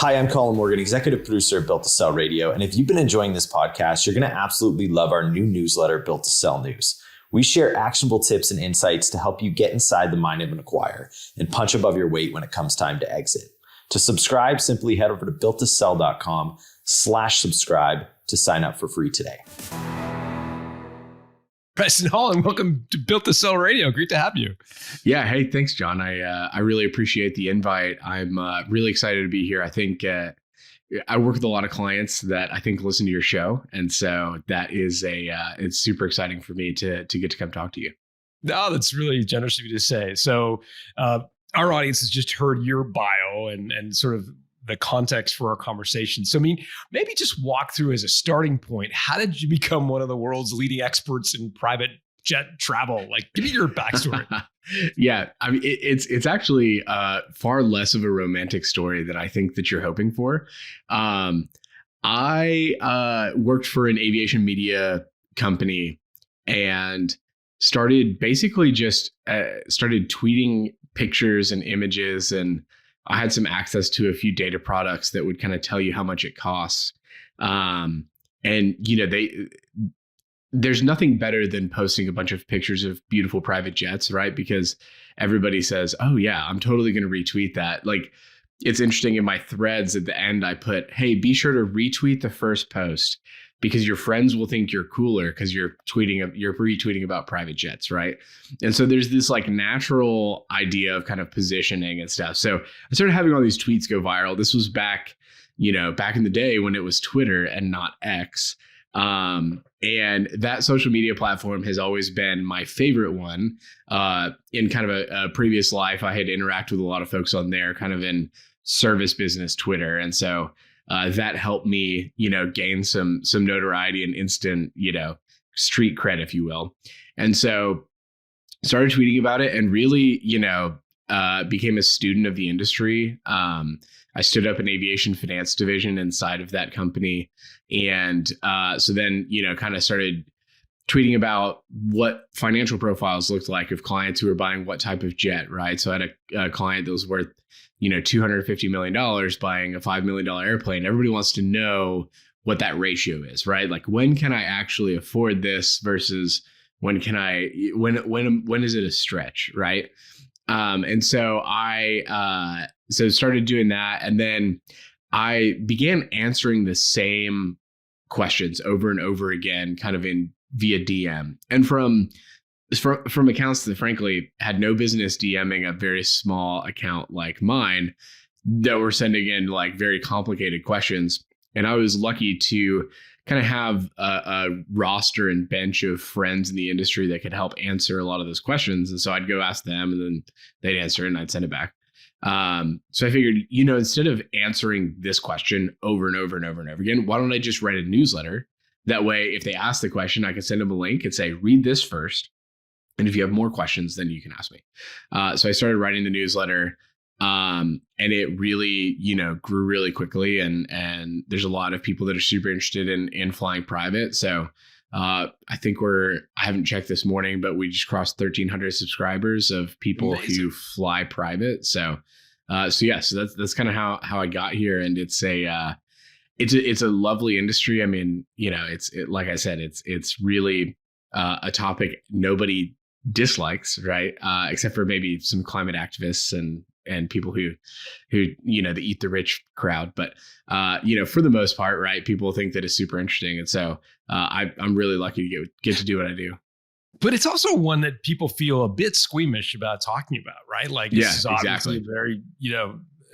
Hi, I'm Colin Morgan, executive producer of Built to Sell Radio. And if you've been enjoying this podcast, you're going to absolutely love our new newsletter, Built to Sell News. We share actionable tips and insights to help you get inside the mind of an acquirer and punch above your weight when it comes time to exit. To subscribe, simply head over to builttosell.com/subscribe to sign up for free today. Preston Holland, welcome to Built to Sell Radio. Great to have you. Yeah. Hey, thanks, John. I really appreciate the invite. I'm really excited to be here. I think I work with a lot of clients that I think listen to your show. And so that is it's super exciting for me to get to come talk to you. No, that's really generous of you to say. So our audience has just heard your bio and sort of the context for our conversation. So, I mean, maybe just walk through as a starting point, how did you become one of the world's leading experts in private jet travel? Like, give me your backstory. Yeah, I mean, it's actually far less of a romantic story than I think that you're hoping for. I worked for an aviation media company and started basically just started tweeting pictures and images, and I had some access to a few data products that would kind of tell you how much it costs. And, you know, there's nothing better than posting a bunch of pictures of beautiful private jets, right? Because everybody says, oh yeah, I'm totally going to retweet that. Like, it's interesting, in my threads at the end, I put, hey, be sure to retweet the first post because your friends will think you're cooler because you're retweeting about private jets, right? And so there's this like natural idea of kind of positioning and stuff. So I started having all these tweets go viral. This was back in the day when it was Twitter and not X. And that social media platform has always been my favorite one. In kind of a previous life, I had interacted with a lot of folks on there, kind of in service business Twitter. And so that helped me, gain some notoriety and instant, street cred, if you will. And so started tweeting about it and really, became a student of the industry. I stood up an aviation finance division inside of that company. And so then, kind of started tweeting about what financial profiles looked like of clients who were buying what type of jet, right? So I had a client that was worth, $250 million buying a $5 million airplane. Everybody wants to know what that ratio is, right? Like, when can I actually afford this versus when is it a stretch, right? And so I started doing that. And then I began answering the same questions over and over again, kind of via DM. And from accounts that frankly had no business DMing a very small account like mine that were sending in like very complicated questions. And I was lucky to kind of have a roster and bench of friends in the industry that could help answer a lot of those questions. And so I'd go ask them and then they'd answer it and I'd send it back. So I figured, instead of answering this question over and over and over and over again, why don't I just write a newsletter? That way, if they ask the question, I can send them a link and say, read this first. And if you have more questions, then you can ask me. So I started writing the newsletter, and it really, grew really quickly. And there's a lot of people that are super interested in flying private. So I think I haven't checked this morning, but we just crossed 1,300 subscribers of people Amazing. Who fly private. So that's kind of how I got here. And it's a lovely industry. I mean, like I said, it's really a topic nobody dislikes, right? Except for maybe some climate activists and people who the eat the rich crowd. But, for the most part, right, people think that it's super interesting. And so I'm really lucky to get to do what I do. But it's also one that people feel a bit squeamish about talking about, right? Like, this is obviously a very,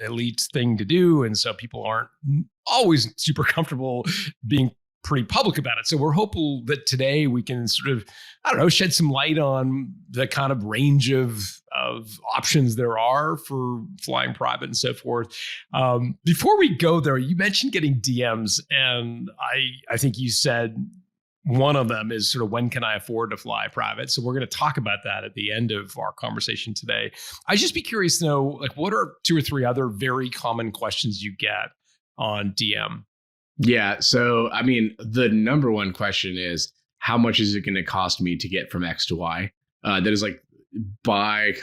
elite thing to do. And so people aren't always super comfortable being pretty public about it. So we're hopeful that today we can sort of, shed some light on the kind of range of options there are for flying private and so forth. Before we go there, you mentioned getting DMs, and I think you said one of them is sort of, when can I afford to fly private? So we're going to talk about that at the end of our conversation today. I'd just be curious to know, like, what are 2 or 3 other very common questions you get on DM? Yeah. So, I mean, the number one question is, how much is it going to cost me to get from X to Y? That is like very,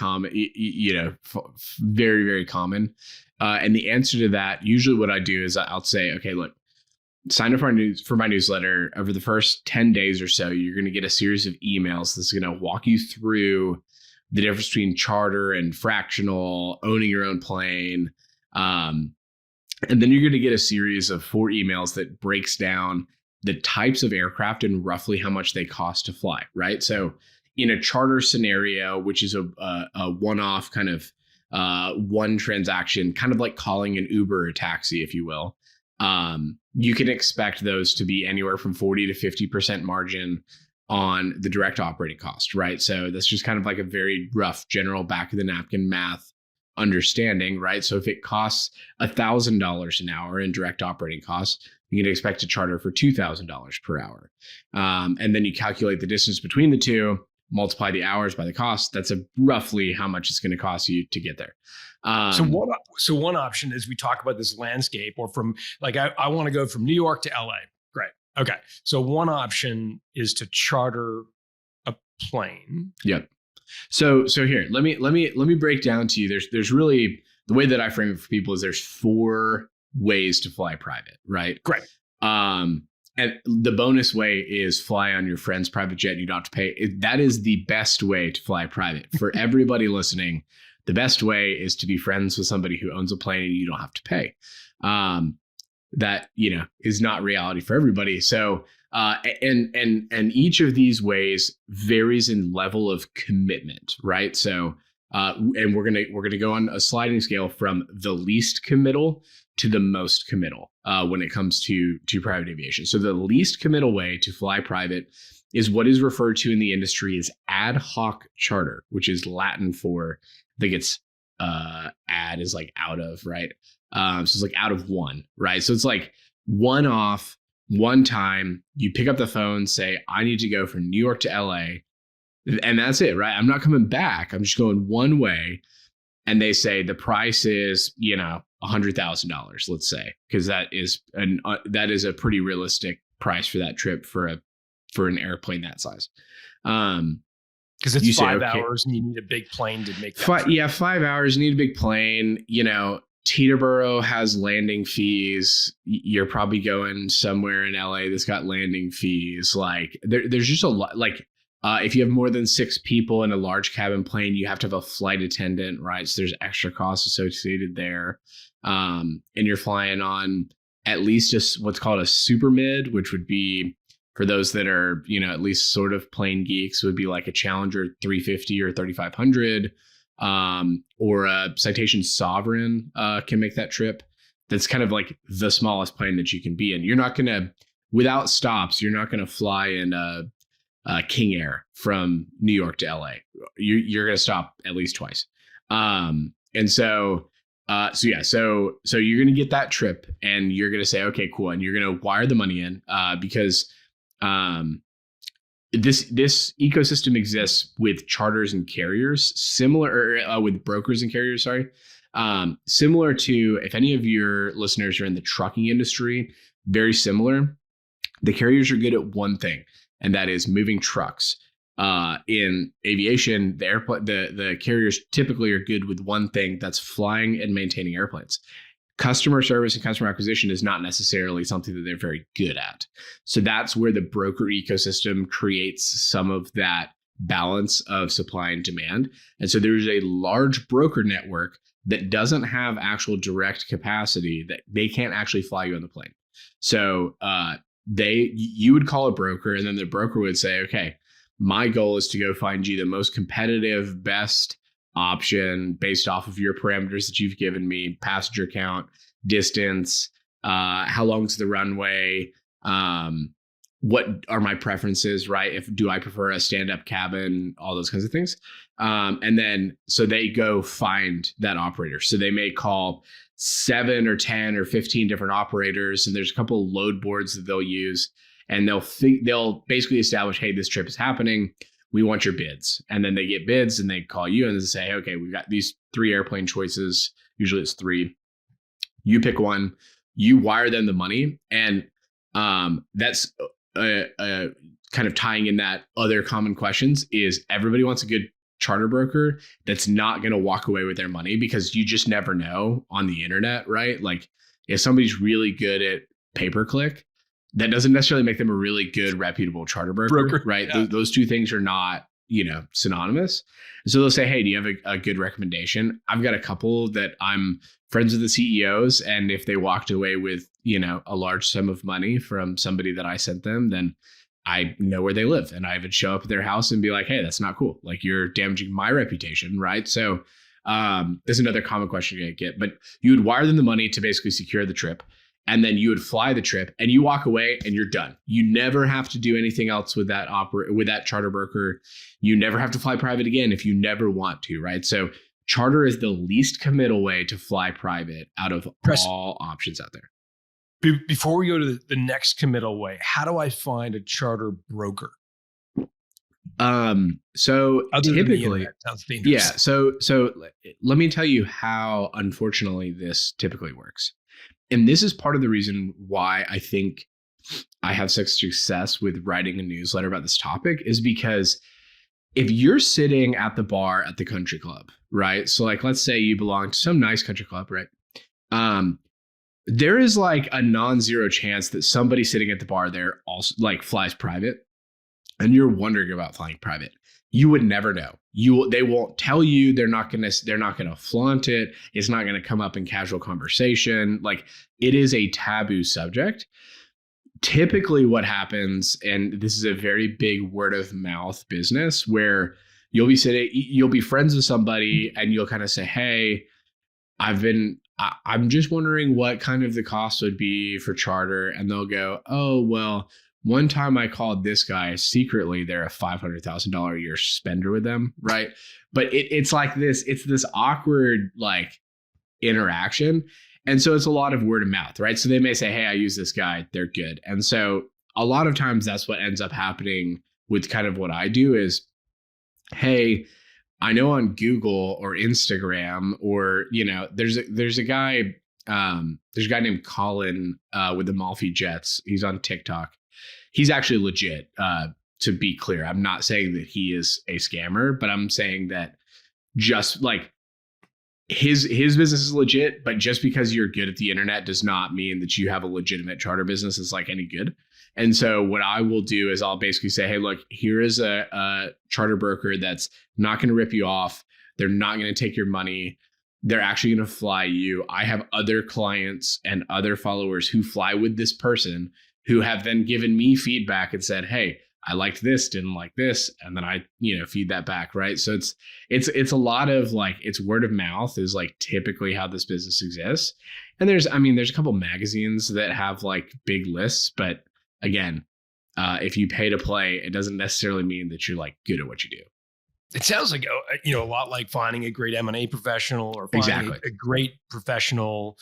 very common. And the answer to that, usually what I do is I'll say, okay, look, sign up for my newsletter. Over the first 10 days or so, you're going to get a series of emails that's going to walk you through the difference between charter and fractional, owning your own plane. And then you're going to get a series of 4 emails that breaks down the types of aircraft and roughly how much they cost to fly, right? So in a charter scenario, which is a one-off kind of one transaction, kind of like calling an Uber or a taxi, if you will, you can expect those to be anywhere from 40 to 50% margin on the direct operating cost, right? So that's just kind of like a very rough general back of the napkin math understanding, right? So if it costs $1,000 an hour in direct operating costs, you can expect to charter for $2,000 per hour. And then you calculate the distance between the two, multiply the hours by the cost. That's roughly how much it's going to cost you to get there. So one option is we talk about this landscape, or from like, I want to go from New York to LA. Great. Okay. So one option is to charter a plane. Yep. So here, let me break down to you. There's really, the way that I frame it for people is there's 4 ways to fly private, right? Great. And the bonus way is fly on your friend's private jet. You don't have to pay. That is the best way to fly private. For everybody listening, the best way is to be friends with somebody who owns a plane and you don't have to pay. That, is not reality for everybody. So, and each of these ways varies in level of commitment, right? So, and we're gonna go on a sliding scale from the least committal to the most committal when it comes to private aviation. So the least committal way to fly private is what is referred to in the industry as ad hoc charter, which is Latin for, I think it's ad is like out of, right? So it's like out of one, right? So it's like one off, one time, you pick up the phone, say, I need to go from New York to LA. And that's it, right? I'm not coming back. I'm just going one way. And they say the price is, $100,000, let's say, because that is a pretty realistic price for that trip for an airplane that size. Because it's 5 hours and you need a big plane to make that trip. 5 hours, you need a big plane. Teterboro has landing fees. You're probably going somewhere in LA that's got landing fees. Like there's just a lot. Like if you have more than 6 people in a large cabin plane, you have to have a flight attendant, right? So there's extra costs associated there. And you're flying on at least what's called a super mid, which would be, for those that are, at least sort of plane geeks, would be like a Challenger 350 or 3500, or a Citation Sovereign can make that trip. That's kind of like the smallest plane that you can be in. You're not going to, without stops, you're not going to fly in a King Air from New York to LA. You're going to stop at least twice. So you're going to get that trip and you're going to say, okay, cool. And you're going to wire the money in, because this ecosystem exists with charters and carriers, with brokers and carriers, sorry. Similar to, if any of your listeners are in the trucking industry, very similar. The carriers are good at one thing, and that is moving trucks. In aviation, the carriers typically are good with one thing, that's flying and maintaining airplanes. Customer service and customer acquisition is not necessarily something that they're very good at. So that's where the broker ecosystem creates some of that balance of supply and demand. And so there's a large broker network that doesn't have actual direct capacity, that they can't actually fly you on the plane. So you would call a broker, and then the broker would say, okay, my goal is to go find you the most competitive, best option based off of your parameters that you've given me: passenger count, distance, how long's the runway, what are my preferences, right? Do I prefer a stand-up cabin, all those kinds of things. And then, so they go find that operator. So they may call 7 or 10 or 15 different operators, and there's a couple of load boards that they'll use, and they'll basically establish, hey, this trip is happening, we want your bids. And then they get bids and they call you and they say, okay, we've got these 3 airplane choices. Usually it's 3. You pick one, you wire them the money. And that's kind of tying in that other common questions is, everybody wants a good charter broker that's not going to walk away with their money, because you just never know on the internet, right? Like if somebody's really good at pay-per-click, that doesn't necessarily make them a really good, reputable charter broker, right? Yeah. Those two things are not, synonymous. And so they'll say, hey, do you have a good recommendation? I've got a couple that I'm friends with the CEOs. And if they walked away with, a large sum of money from somebody that I sent them, then I know where they live, and I would show up at their house and be like, hey, that's not cool. Like, you're damaging my reputation, right? So there's another common question you get, but you would wire them the money to basically secure the trip. And then you would fly the trip and you walk away and you're done. You never have to do anything else with that with that charter broker. You never have to fly private again if you never want to, right? So charter is the least committal way to fly private out of all options out there. Before we go to the next committal way, how do I find a charter broker? So other typically, sounds dangerous. Yeah. So let me tell you how, unfortunately, this typically works. And this is part of the reason why I think I have such success with writing a newsletter about this topic, is because if you're sitting at the bar at the country club, right? So like, let's say you belong to some nice country club, right? There is like a non-zero chance that somebody sitting at the bar there also like flies private, and you're wondering about flying private. You would never know. They won't tell you. They're not gonna flaunt it. It's not gonna come up in casual conversation. Like, it is a taboo subject. Typically what happens, and this is a very big word of mouth business, where you'll be friends with somebody and you'll kind of say, hey, I'm just wondering what kind of the cost would be for charter. And they'll go, oh, well, one time I called this guy secretly. They're a $500,000 a year spender with them, right? But it's like this. It's this awkward like interaction, and so it's a lot of word of mouth, right? So they may say, "Hey, I use this guy. They're good," and so a lot of times that's what ends up happening with kind of what I do is, "Hey, I know on Google or Instagram or there's a guy named Colin with the Malfi Jets. He's on TikTok. He's actually legit. To be clear, I'm not saying that he is a scammer, but I'm saying that just like his business is legit. But just because you're good at the internet does not mean that you have a legitimate charter business is like any good. And so what I will do is I'll basically say, hey, look, here is a charter broker that's not going to rip you off. They're not going to take your money. They're actually going to fly you. I have other clients and other followers who fly with this person, who have then given me feedback and said, hey, I liked this, didn't like this. And then I, feed that back. Right. So it's a lot of like, it's word of mouth is like typically how this business exists. And there's a couple magazines that have like big lists, but again, if you pay to play, it doesn't necessarily mean that you're like good at what you do. It sounds like, a lot like finding a great M&A professional or finding a great professional.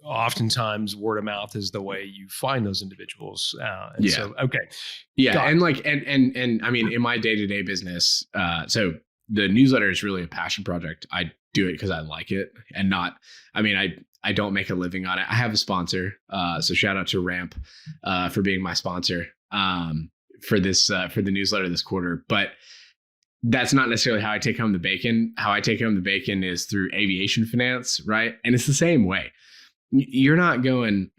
Oftentimes word of mouth is the way you find those individuals. So, okay. Yeah. And like, and I mean, in my day-to-day business, so the newsletter is really a passion project. I do it because I like it and I don't make a living on it. I have a sponsor. So shout out to Ramp, for being my sponsor, for the newsletter this quarter, but that's not necessarily how I take home the bacon. How I take home the bacon is through aviation finance. Right. And it's the same way. You're not going,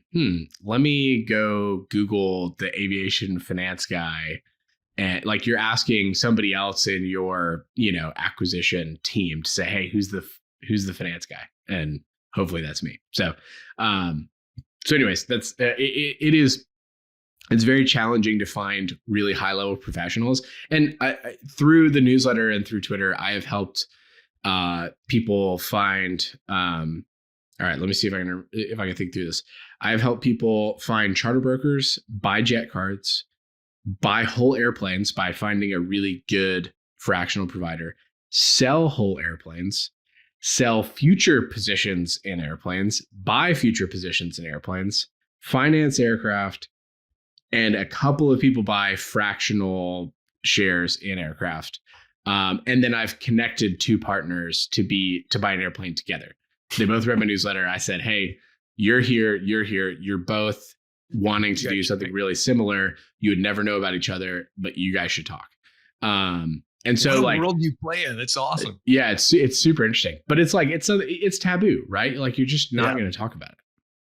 let me go Google the aviation finance guy. And like, you're asking somebody else in your, acquisition team to say, hey, who's the finance guy? And hopefully that's me. So anyways, that's, it's very challenging to find really high level professionals. And through the newsletter and through Twitter, I have helped people find, all right, let me see if I can think through this. I've helped people find charter brokers, buy jet cards, buy whole airplanes by finding a really good fractional provider, sell whole airplanes, sell future positions in airplanes, buy future positions in airplanes, finance aircraft, and a couple of people buy fractional shares in aircraft. And then I've connected two partners to buy an airplane together. They both read my newsletter. I said, hey, you're here. You're both wanting to do something really similar. You would never know about each other, but you guys should talk. And so what world you play in? It's awesome. Yeah, it's super interesting, but it's like it's taboo, right? Like you're just not going to talk about it.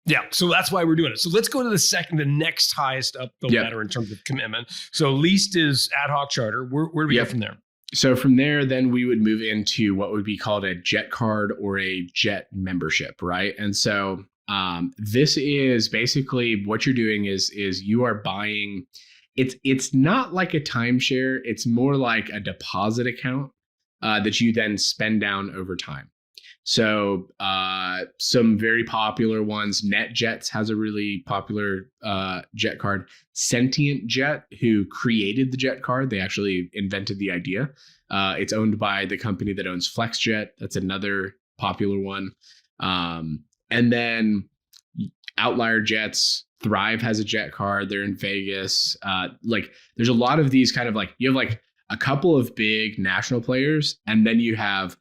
Yeah, so that's why we're doing it. So let's go to the next highest up the ladder in terms of commitment. So least is ad hoc charter. Where do we go from there? So from there, then we would move into what would be called a jet card or a jet membership, right? And so this is basically what you're doing is you are buying. It's not like a timeshare. It's more like a deposit account that you then spend down over time. So some very popular ones. NetJets has a really popular jet card. Sentient Jet, who created the jet card, they actually invented the idea. It's owned by the company that owns FlexJet. That's another popular one. And then Outlier Jets, Thrive has a jet card. They're in Vegas. Like there's a lot of these kind of like, you have like a couple of big national players, and then you have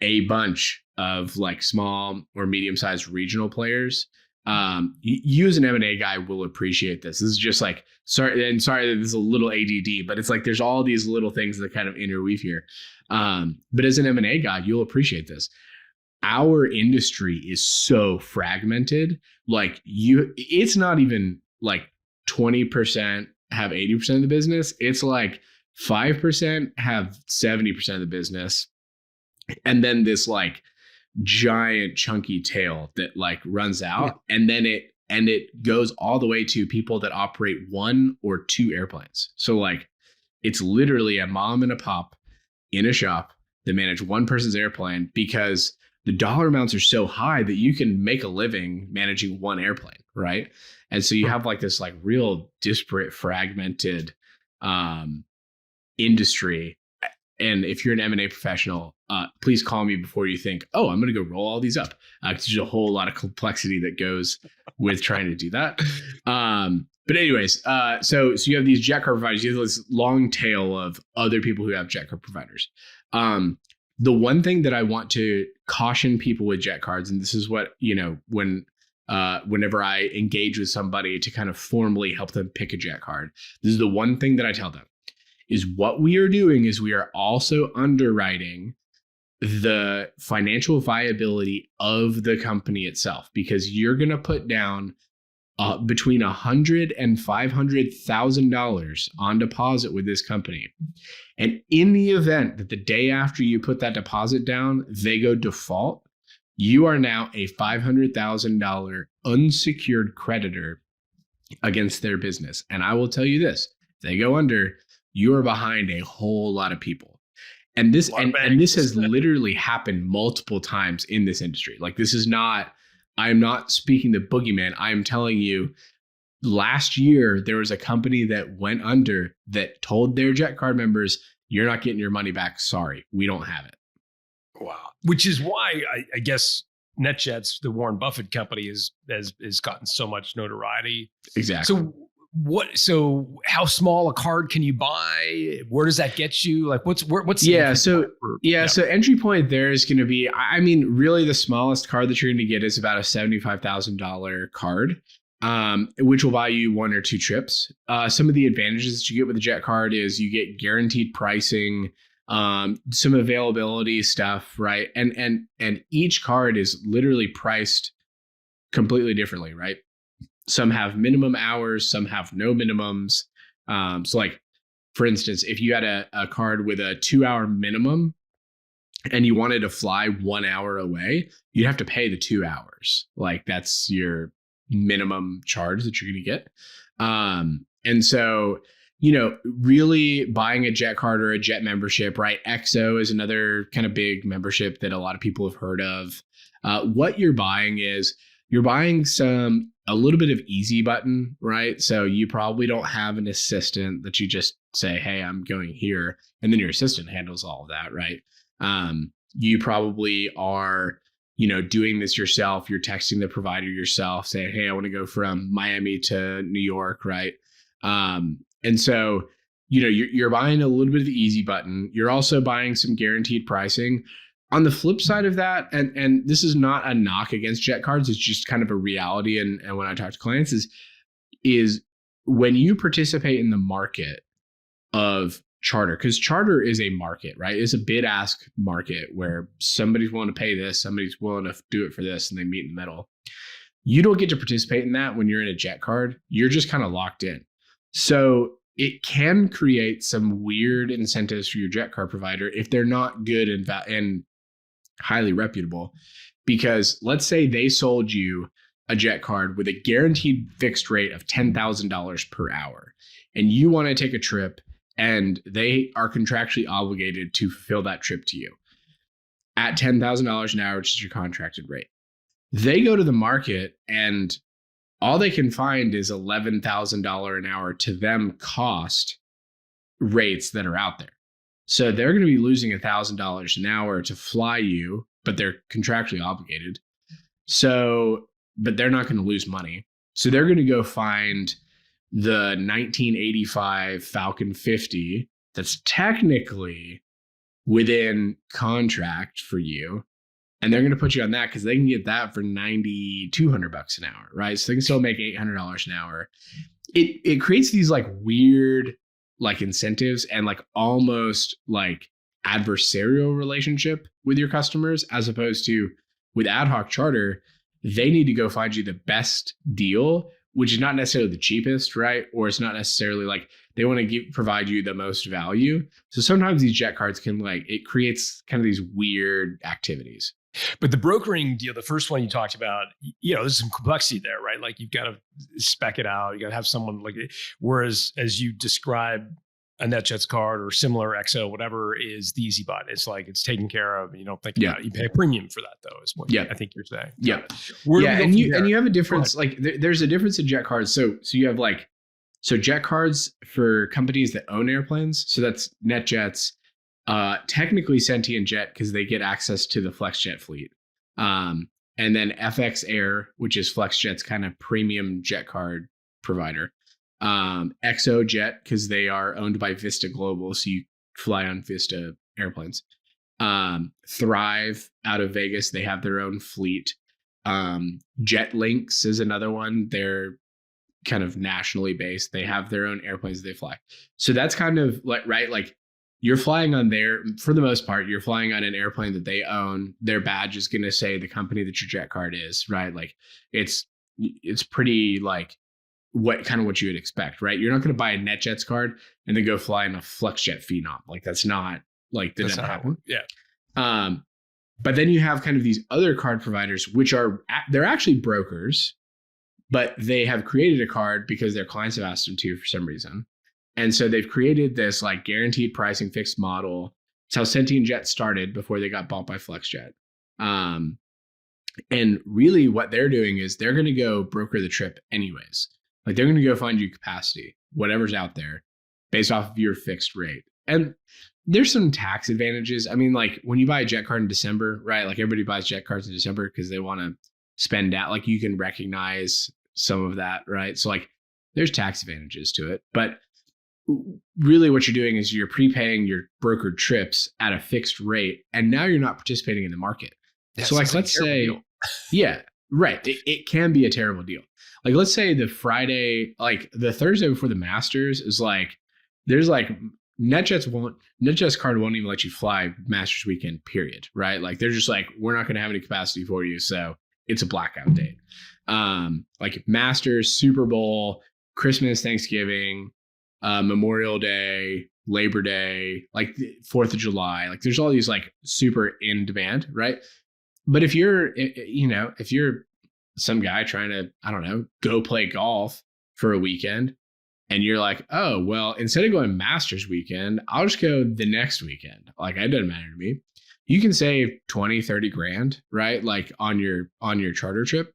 a bunch of like small or medium-sized regional players. You as an M&A guy will appreciate this. This is just like, sorry that this is a little ADD, but it's like there's all these little things that kind of interweave here. But as an M&A guy, you'll appreciate this. Our industry is so fragmented. Like it's not even like 20% have 80% of the business. It's like 5% have 70% of the business. And then this like giant chunky tail that like runs out, and then it goes all the way to people that operate 1 or 2 airplanes. So like it's literally a mom and a pop in a shop that manage one person's airplane, because the dollar amounts are so high that you can make a living managing one airplane, right? And so you have like this like real disparate, fragmented industry. And if you're an M&A professional, please call me before you think, oh, I'm going to go roll all these up. There's a whole lot of complexity that goes with trying to do that. But anyways, so you have these jet card providers. You have this long tail of other people who have jet card providers. The one thing that I want to caution people with jet cards, and this is what, whenever I engage with somebody to kind of formally help them pick a jet card, this is the one thing that I tell them, is what we are doing is we are also underwriting the financial viability of the company itself, because you're going to put down between $100,000 and $500,000 on deposit with this company. And in the event that the day after you put that deposit down, they go default, you are now a $500,000 unsecured creditor against their business. And I will tell you this, if they go under, you are behind a whole lot of people. And this has literally happened multiple times in this industry. Like this is not, I'm not speaking the boogeyman. I am telling you, last year, there was a company that went under that told their jet card members, you're not getting your money back. Sorry, we don't have it. Wow. Which is why I guess NetJets, the Warren Buffett company, has gotten so much notoriety. Exactly. So how small a card can you buy? Where does that get you? Like what's So entry point there is going to be, I mean, really the smallest card that you're going to get is about a $75,000 card, which will buy you 1 or 2 trips. Some of the advantages that you get with the jet card is you get guaranteed pricing, some availability stuff, right? And each card is literally priced completely differently, right? Some have minimum hours, some have no minimums. So like, for instance, if you had a card with a 2-hour minimum and you wanted to fly 1 hour away, you'd have to pay the 2 hours. Like that's your minimum charge that you're going to get. And so, really buying a jet card or a jet membership, right? XO is another kind of big membership that a lot of people have heard of. What you're buying is you're buying a little bit of easy button, right? So you probably don't have an assistant that you just say, hey, I'm going here. And then your assistant handles all of that, right? You probably are, doing this yourself. You're texting the provider yourself saying, hey, I want to go from Miami to New York, right? And so, you're buying a little bit of the easy button. You're also buying some guaranteed pricing. On the flip side of that, and this is not a knock against jet cards, it's just kind of a reality. And when I talk to clients is when you participate in the market of charter, because charter is a market, right? It's a bid ask market where somebody's willing to pay this, somebody's willing to do it for this, and they meet in the middle. You don't get to participate in that when you're in a jet card. You're just kind of locked in. So it can create some weird incentives for your jet card provider if they're not good and highly reputable. Because let's say they sold you a jet card with a guaranteed fixed rate of $10,000 per hour, and you want to take a trip and they are contractually obligated to fulfill that trip to you at $10,000 an hour, which is your contracted rate. They go to the market and all they can find is $11,000 an hour to them cost rates that are out there. So they're going to be losing $1,000 an hour to fly you, but they're contractually obligated. So, but they're not going to lose money. So they're going to go find the 1985 Falcon 50 that's technically within contract for you. And they're going to put you on that because they can get that for $9,200 an hour, right? So they can still make $800 an hour. It creates these like weird like incentives and like almost like adversarial relationship with your customers, as opposed to with ad hoc charter, they need to go find you the best deal, which is not necessarily the cheapest, right? Or it's not necessarily like they want to provide you the most value. So sometimes these jet cards can like, it creates kind of these weird activities. But the brokering deal, the first one you talked about, you know, there's some complexity there, right? Like you've got to spec it out. You got to have someone like it. Whereas as you describe a NetJets card or similar XO, whatever is the easy button. It's like, it's taken care of. You don't think about it. You pay a premium for that though, is what I think you're saying. Yeah. And you have a difference, like there's a difference in jet cards. So you have like, so jet cards for companies that own airplanes. So that's NetJets, technically Sentient Jet because they get access to the FlexJet fleet. And then FX Air, which is FlexJet's kind of premium jet card provider. XO Jet because they are owned by Vista Global, so you fly on Vista airplanes. Thrive out of Vegas, they have their own fleet. JetLinks is another one. They're kind of nationally based. They have their own airplanes they fly. So that's kind of like, right, like you're flying on for the most part, you're flying on an airplane that they own. Their badge is going to say the company that your jet card is, right? Like it's pretty like what you would expect, right? You're not going to buy a NetJets card and then go fly in a FlexJet Phenom. Like that's not like that doesn't happen. Yeah. But then you have kind of these other card providers, which they're actually brokers, but they have created a card because their clients have asked them to for some reason. And so they've created this like guaranteed pricing fixed model. It's how Sentient Jet started before they got bought by FlexJet. And really what they're doing is they're going to go broker the trip anyways. Like they're going to go find you capacity, whatever's out there based off of your fixed rate. And there's some tax advantages. I mean, like when you buy a jet card in December, right? Like everybody buys jet cards in December because they want to spend out, like you can recognize some of that, right? So like there's tax advantages to it, but really what you're doing is you're prepaying your brokered trips at a fixed rate. And now you're not participating in the market. So like, let's say, yeah, right. It can be a terrible deal. Like, let's say the Friday, like the Thursday before the Masters is like, there's like NetJets card won't even let you fly Masters weekend, period. Right. Like they're just like, we're not going to have any capacity for you. So it's a blackout date. Like Masters, Super Bowl, Christmas, Thanksgiving, Memorial Day, Labor Day, like 4th of July, like there's all these like super in demand. Right. But if you're some guy trying to, I don't know, go play golf for a weekend and you're like, oh, well, instead of going Masters weekend, I'll just go the next weekend. Like it doesn't matter to me. You can save 20, 30 grand, right? Like on your charter trip.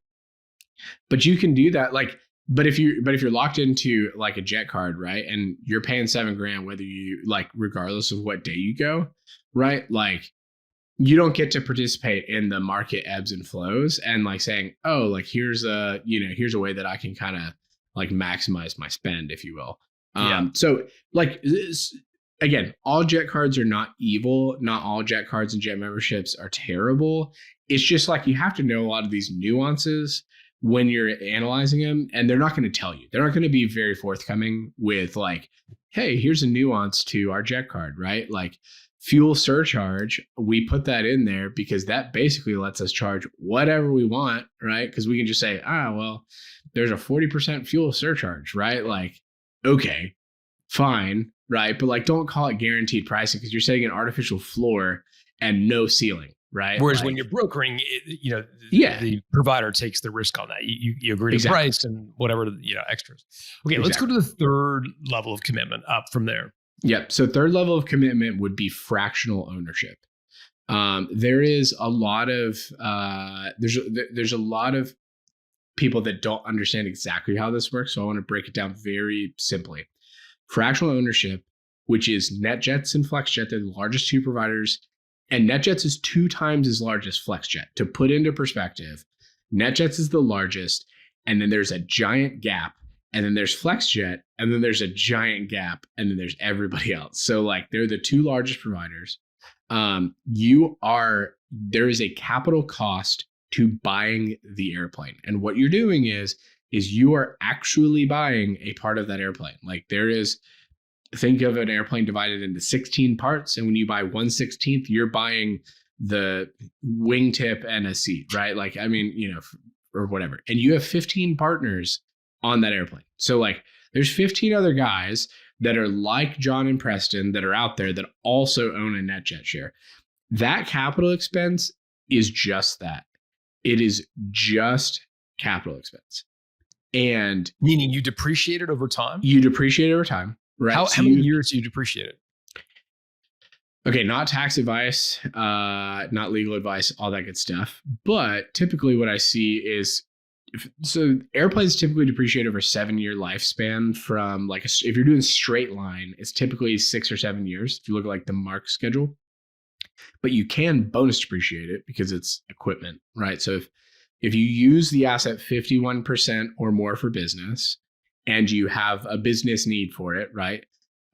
But you can do that. Like, but if you're locked into like a jet card, right? And you're paying $7,000, whether you like, regardless of what day you go, right? Like you don't get to participate in the market ebbs and flows and like saying, oh, like here's a way that I can kind of like maximize my spend, if you will. So like again, all jet cards are not evil. Not all jet cards and jet memberships are terrible. It's just like you have to know a lot of these nuances when you're analyzing them, and they're not going to tell you. They're not going to be very forthcoming with like, hey, here's a nuance to our jet card, right? Like fuel surcharge, we put that in there because that basically lets us charge whatever we want, right? Because we can just say, well, there's a 40% fuel surcharge, right? Like, okay, fine, right? But like, don't call it guaranteed pricing because you're setting an artificial floor and no ceiling. Right. Whereas like, when you're brokering, the provider takes the risk on that. You agree to price and whatever, extras. Okay. Let's go to the third level of commitment up from there. Yep. So third level of commitment would be fractional ownership. There is a lot of, there's a lot of people that don't understand exactly how this works. So I want to break it down very simply. Fractional ownership, which is NetJets and FlexJet, they're the largest two providers. And NetJets is 2 times as large as FlexJet. To put into perspective, NetJets is the largest, and then there's a giant gap, and then there's FlexJet, and then there's a giant gap, and then there's everybody else. So like they're the 2 largest providers. There is a capital cost to buying the airplane. And what you're doing is you are actually buying a part of that airplane. Like think of an airplane divided into 16 parts. And when you buy 1/16, you're buying the wingtip and a seat, right? Like, I mean, or whatever. And you have 15 partners on that airplane. So like there's 15 other guys that are like John and Preston that are out there that also own a NetJet share. That capital expense is just that. It is just capital expense. And meaning you depreciate it over time? You depreciate it over time. Right. How many years do you depreciate it? Okay, not tax advice, not legal advice, all that good stuff. But typically what I see is, airplanes typically depreciate over 7-year lifespan from like, if you're doing straight line, it's typically 6 or 7 years if you look at like the mark schedule. But you can bonus depreciate it because it's equipment, right? So if you use the asset 51% or more for business, and you have a business need for it, right?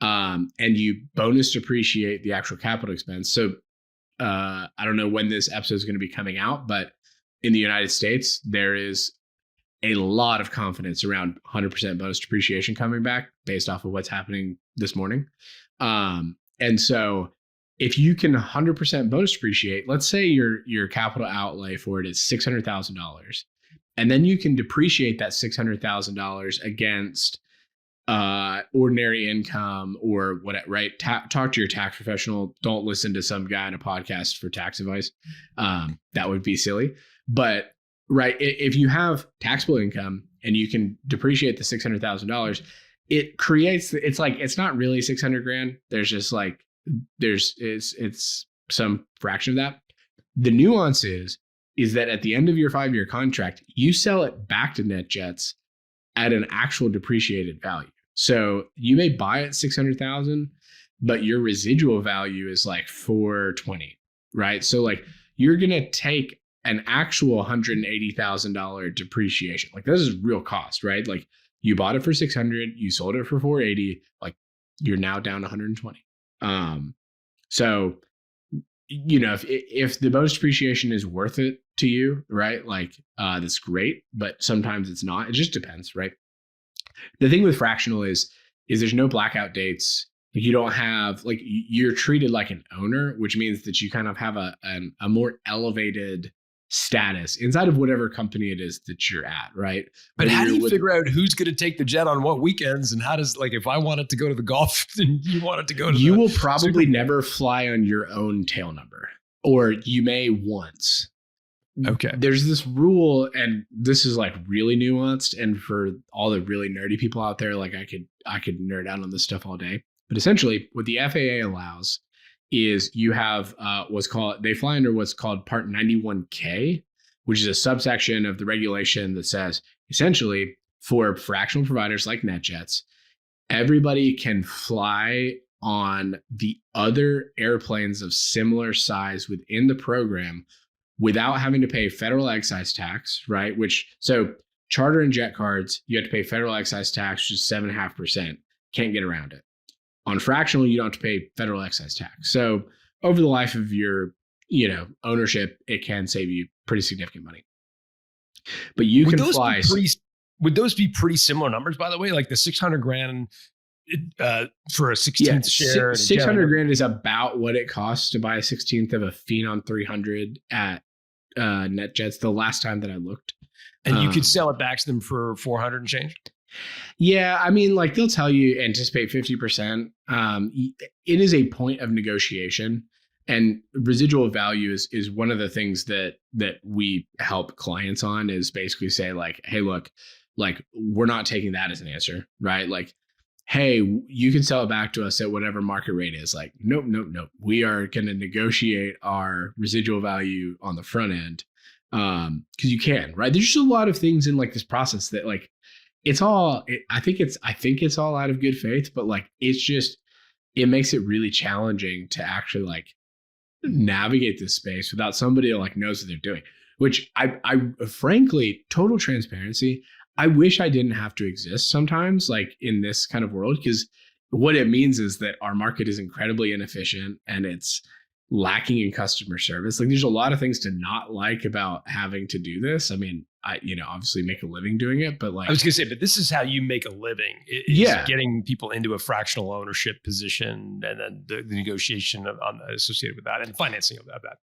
And you bonus depreciate the actual capital expense. So I don't know when this episode is going to be coming out, but in the United States, there is a lot of confidence around 100% bonus depreciation coming back based off of what's happening this morning. And so if you can 100% bonus depreciate, let's say your capital outlay for it is $600,000. And then you can depreciate that $600,000 against ordinary income or whatever, right? Talk to your tax professional. Don't listen to some guy on a podcast for tax advice. That would be silly. But right, if you have taxable income and you can depreciate the $600,000, it creates. It's like it's not really $600,000. There's just like it's some fraction of that. The nuance is that at the end of your 5-year contract, you sell it back to NetJets at an actual depreciated value. So you may buy it $600,000, but your residual value is like $420,000, right? So like you're gonna take an actual $180,000 depreciation. Like this is real cost, right? Like you bought it for $600,000, you sold it for $480,000, like you're now down $120,000. So if the bonus depreciation is worth it to you, right? Like that's great, but sometimes it's not. It just depends, right? The thing with fractional is there's no blackout dates. Like you don't have you're treated like an owner, which means that you kind of have a more elevated status inside of whatever company it is that you're at, right? But how do you figure out who's going to take the jet on what weekends, and how does if I wanted to go to the golf and you wanted to go to you will probably never fly on your own tail number, or you may once. Okay. There's this rule, and this is like really nuanced, and for all the really nerdy people out there, like I could nerd out on this stuff all day. But essentially, what the FAA allows is you have they fly under what's called Part 91K, which is a subsection of the regulation that says essentially for fractional providers like NetJets, everybody can fly on the other airplanes of similar size within the program without having to pay federal excise tax, right? So charter and jet cards, you have to pay federal excise tax, which is 7.5%. Can't get around it. On fractional, you don't have to pay federal excise tax. So over the life of your, ownership, it can save you pretty significant money. But you can fly. Would those be pretty similar numbers, by the way? Like the 600 grand for a 16th share? 600 grand is about what it costs to buy a 16th of a Phenom 300 at NetJets the last time that I looked. And you could sell it back to them for 400 and change? Yeah, I mean, like they'll tell you anticipate 50%. It is a point of negotiation, and residual value is one of the things that we help clients on, is basically say like, hey, look, like we're not taking that as an answer, right? Like, hey, you can sell it back to us at whatever market rate is. Like, nope. We are going to negotiate our residual value on the front end. Cause you can, right? There's just a lot of things in like this process that like, I think it's all out of good faith, but like, it makes it really challenging to actually like navigate this space without somebody that like knows what they're doing, which I frankly, total transparency, I wish I didn't have to exist sometimes like in this kind of world, because what it means is that our market is incredibly inefficient and it's lacking in customer service. Like there's a lot of things to not like about having to do this. I mean, I obviously make a living doing it, but like I was gonna say, but this is how you make a living. Getting people into a fractional ownership position, and then the negotiation associated with that and financing of that.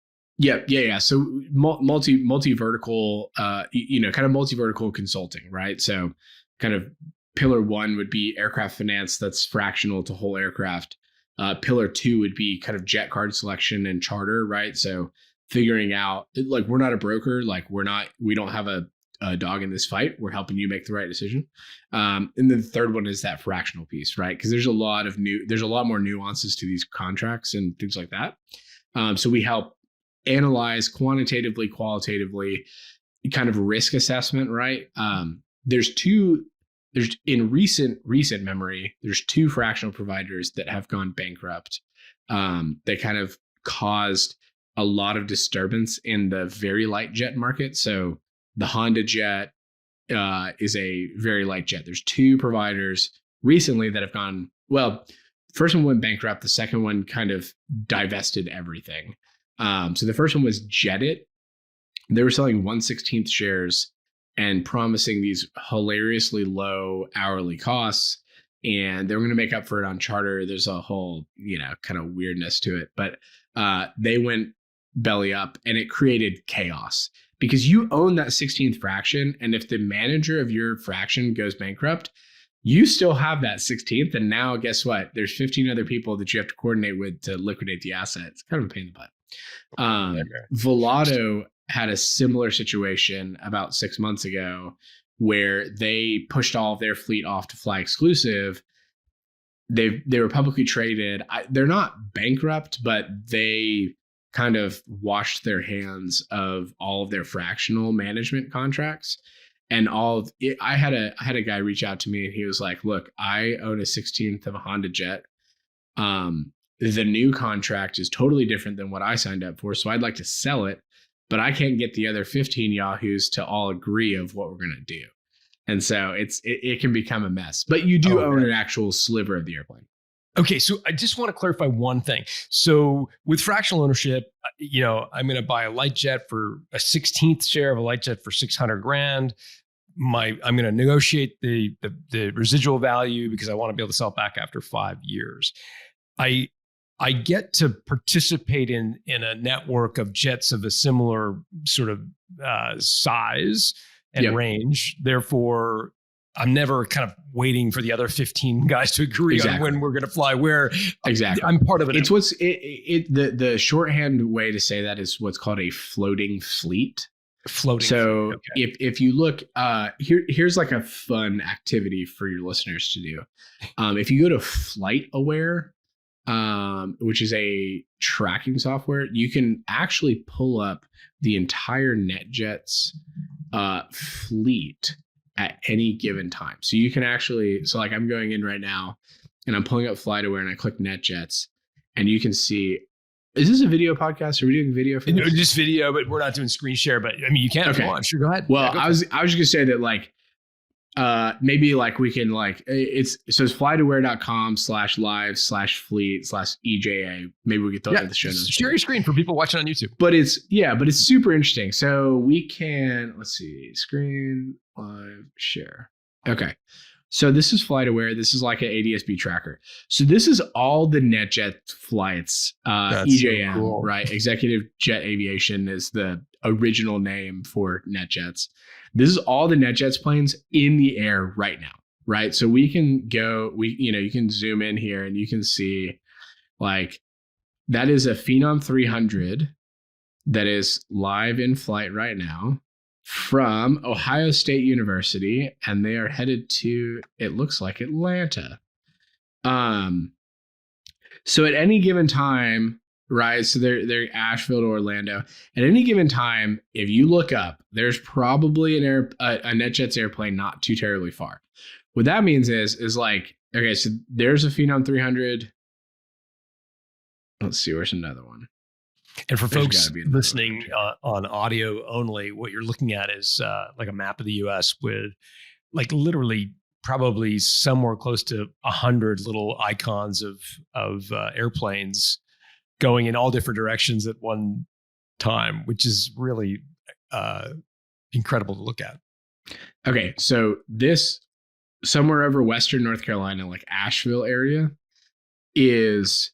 Yeah. So multi-vertical, kind of multi-vertical consulting, right? So kind of pillar one would be aircraft finance that's fractional to whole aircraft. Pillar two would be kind of jet card selection and charter, right? So figuring out like, we're not a broker, like we don't have a dog in this fight. We're helping you make the right decision. And then the third one is that fractional piece, right? Because there's a lot more nuances to these contracts and things like that. So we help analyze quantitatively, qualitatively, kind of risk assessment, right? There's in recent memory, there's two fractional providers that have gone bankrupt. They kind of caused a lot of disturbance in the very light jet market. So the Honda jet is a very light jet. There's two providers recently that have gone, well, first one went bankrupt. The second one kind of divested everything. So the first one was Jetit. They were selling 1/16 shares and promising these hilariously low hourly costs. And they were going to make up for it on charter. There's a whole, kind of weirdness to it. But they went belly up, and it created chaos because you own that 16th fraction. And if the manager of your fraction goes bankrupt, you still have that 16th. And now guess what? There's 15 other people that you have to coordinate with to liquidate the asset. It's kind of a pain in the butt. Volato had a similar situation about 6 months ago where they pushed all of their fleet off to fly exclusive. They were publicly traded. They're not bankrupt, but they kind of washed their hands of all of their fractional management contracts. And I had a guy reach out to me, and he was like, look, I own a 16th of a Honda jet. The new contract is totally different than what I signed up for. So I'd like to sell it, but I can't get the other 15 Yahoos to all agree of what we're going to do. And so it can become a mess, but you do own an actual sliver of the airplane. Okay. So I just want to clarify one thing. So with fractional ownership, I'm going to buy a light jet for a 16th share of a light jet for 600 grand. I'm going to negotiate the residual value because I want to be able to sell it back after 5 years. I get to participate in a network of jets of a similar sort of size and range. Therefore, I'm never kind of waiting for the other 15 guys to agree on when we're going to fly where. Exactly. I'm part of it. It's the shorthand way to say that is what's called a floating fleet. So if you look, here's like a fun activity for your listeners to do. If you go to FlightAware, which is a tracking software, you can actually pull up the entire NetJets fleet at any given time. So you can actually, like I'm going in right now and I'm pulling up FlightAware and I click NetJets and you can see, is this a video podcast? Are we doing video for this? Just video, but we're not doing screen share, but I mean, you can if you want. Sure, go ahead. Well, I was just gonna say that like, maybe like we can like it's flightaware.com/live/fleet/EJA. Maybe we could throw it in the show notes. Share your screen for people watching on YouTube. But it's super interesting. So we can, let's see, screen live share. Okay. So this is FlightAware. This is like an ADS-B tracker. So this is all the NetJet flights. EJM, so cool. Right? Executive Jet Aviation is the original name for NetJets. This is all the NetJets planes in the air right now, right? So we can go, you can zoom in here and you can see like that is a Phenom 300 that is live in flight right now from Ohio State University, and they are headed to, it looks like, Atlanta. So at any given time, right, so they're Asheville to Orlando. At any given time, if you look up, there's probably a NetJets airplane not too terribly far. What that means is like, okay, so there's a Phenom 300. Let's see, where's another one? And for folks listening on audio only, what you're looking at is like a map of the U.S. with like literally probably somewhere close to 100 little icons of airplanes going in all different directions at one time, which is really incredible to look at. Okay, so this somewhere over Western North Carolina, like Asheville area, is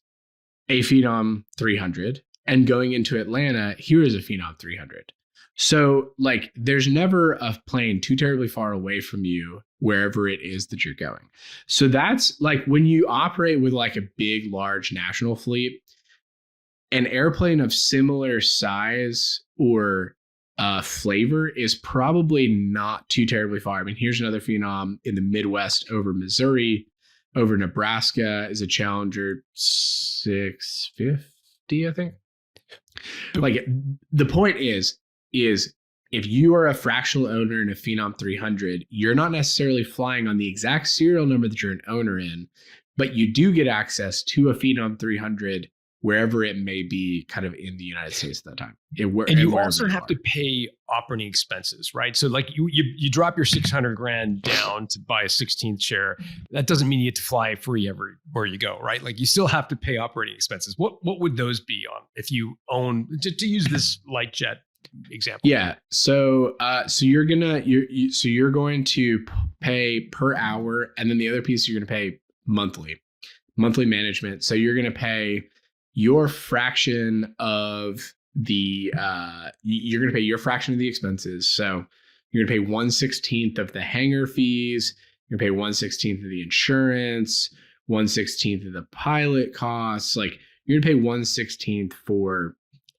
a Phenom 300. And going into Atlanta, here is a Phenom 300. So like there's never a plane too terribly far away from you wherever it is that you're going. So that's like when you operate with like a big, large national fleet, an airplane of similar size or flavor is probably not too terribly far. I mean, here's another Phenom in the Midwest over Missouri. Over Nebraska is a Challenger 650, I think. Like the point is if you are a fractional owner in a Phenom 300, you're not necessarily flying on the exact serial number that you're an owner in, but you do get access to a Phenom 300 wherever it may be kind of in the United States at that time. And you also have to pay operating expenses, right? So like you drop your $600,000 down to buy a 16th share. That doesn't mean you get to fly free everywhere you go, right? Like you still have to pay operating expenses. What would those be on if you own, to use this light jet example? Yeah. So you're going to pay per hour, and then the other piece you're going to pay monthly management. So you're going to pay your fraction of the expenses. So you're going to pay 1/16 of the hangar fees. You're going to pay 1/16 of the insurance, 1/16 of the pilot costs. Like you're going to pay 1/16 for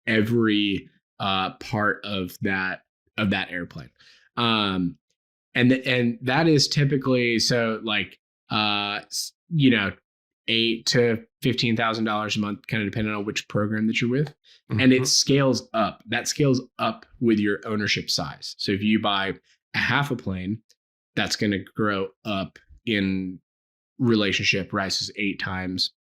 every part of that airplane. And that is typically, so like $8,000 to $15,000 a month, kind of depending on which program that you're with. Mm-hmm. And it scales up. That scales up with your ownership size. So if you buy a half a plane, that's going to grow up in relationship, rises 8 times.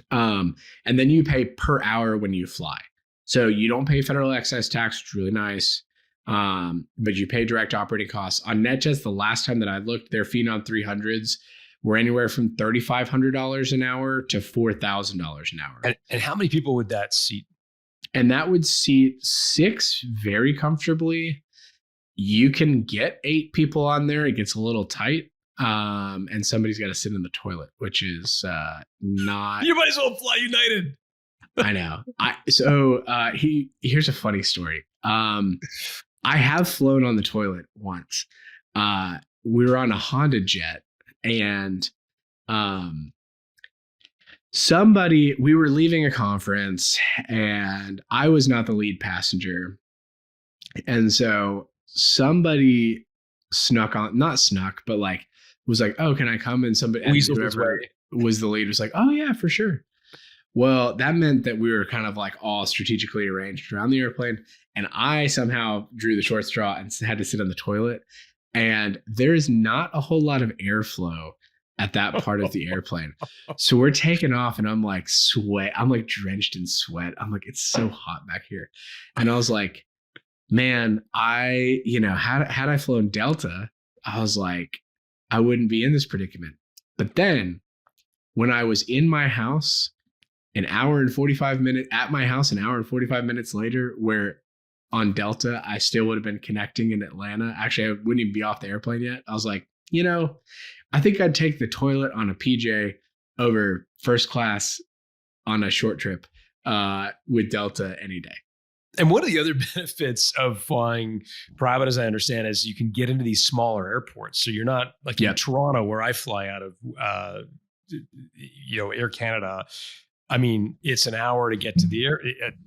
And then you pay per hour when you fly. So you don't pay federal excise tax, which is really nice. But you pay direct operating costs. On NetJets, the last time that I looked, their Phenom 300s were anywhere from $3,500 an hour to $4,000 an hour. And how many people would that seat? And that would seat 6 very comfortably. You can get 8 people on there. It gets a little tight. And somebody's got to sit in the toilet, which is not. You might as well fly United. I know. Here's a funny story. I have flown on the toilet once. We were on a Honda jet, and we were leaving a conference, and I was not the lead passenger. And so somebody but like was like, "Oh, can I come?" And somebody, whoever was the lead, was like, "Oh yeah, for sure." Well, that meant that we were kind of like all strategically arranged around the airplane, and I somehow drew the short straw and had to sit on the toilet. And there's not a whole lot of airflow at that part of the airplane. So we're taking off, and I'm like drenched in sweat. I'm like, it's so hot back here. And I was like, man, had I flown Delta, I was like, I wouldn't be in this predicament. But then when I was in my house, an hour and 45 minutes later, where on Delta, I still would have been connecting in Atlanta. Actually, I wouldn't even be off the airplane yet. I was like, I think I'd take the toilet on a PJ over first class on a short trip with Delta any day. And one of the other benefits of flying private, as I understand, is you can get into these smaller airports. So you're not like in Toronto, where I fly out of, Air Canada. I mean, it's an hour to get to the air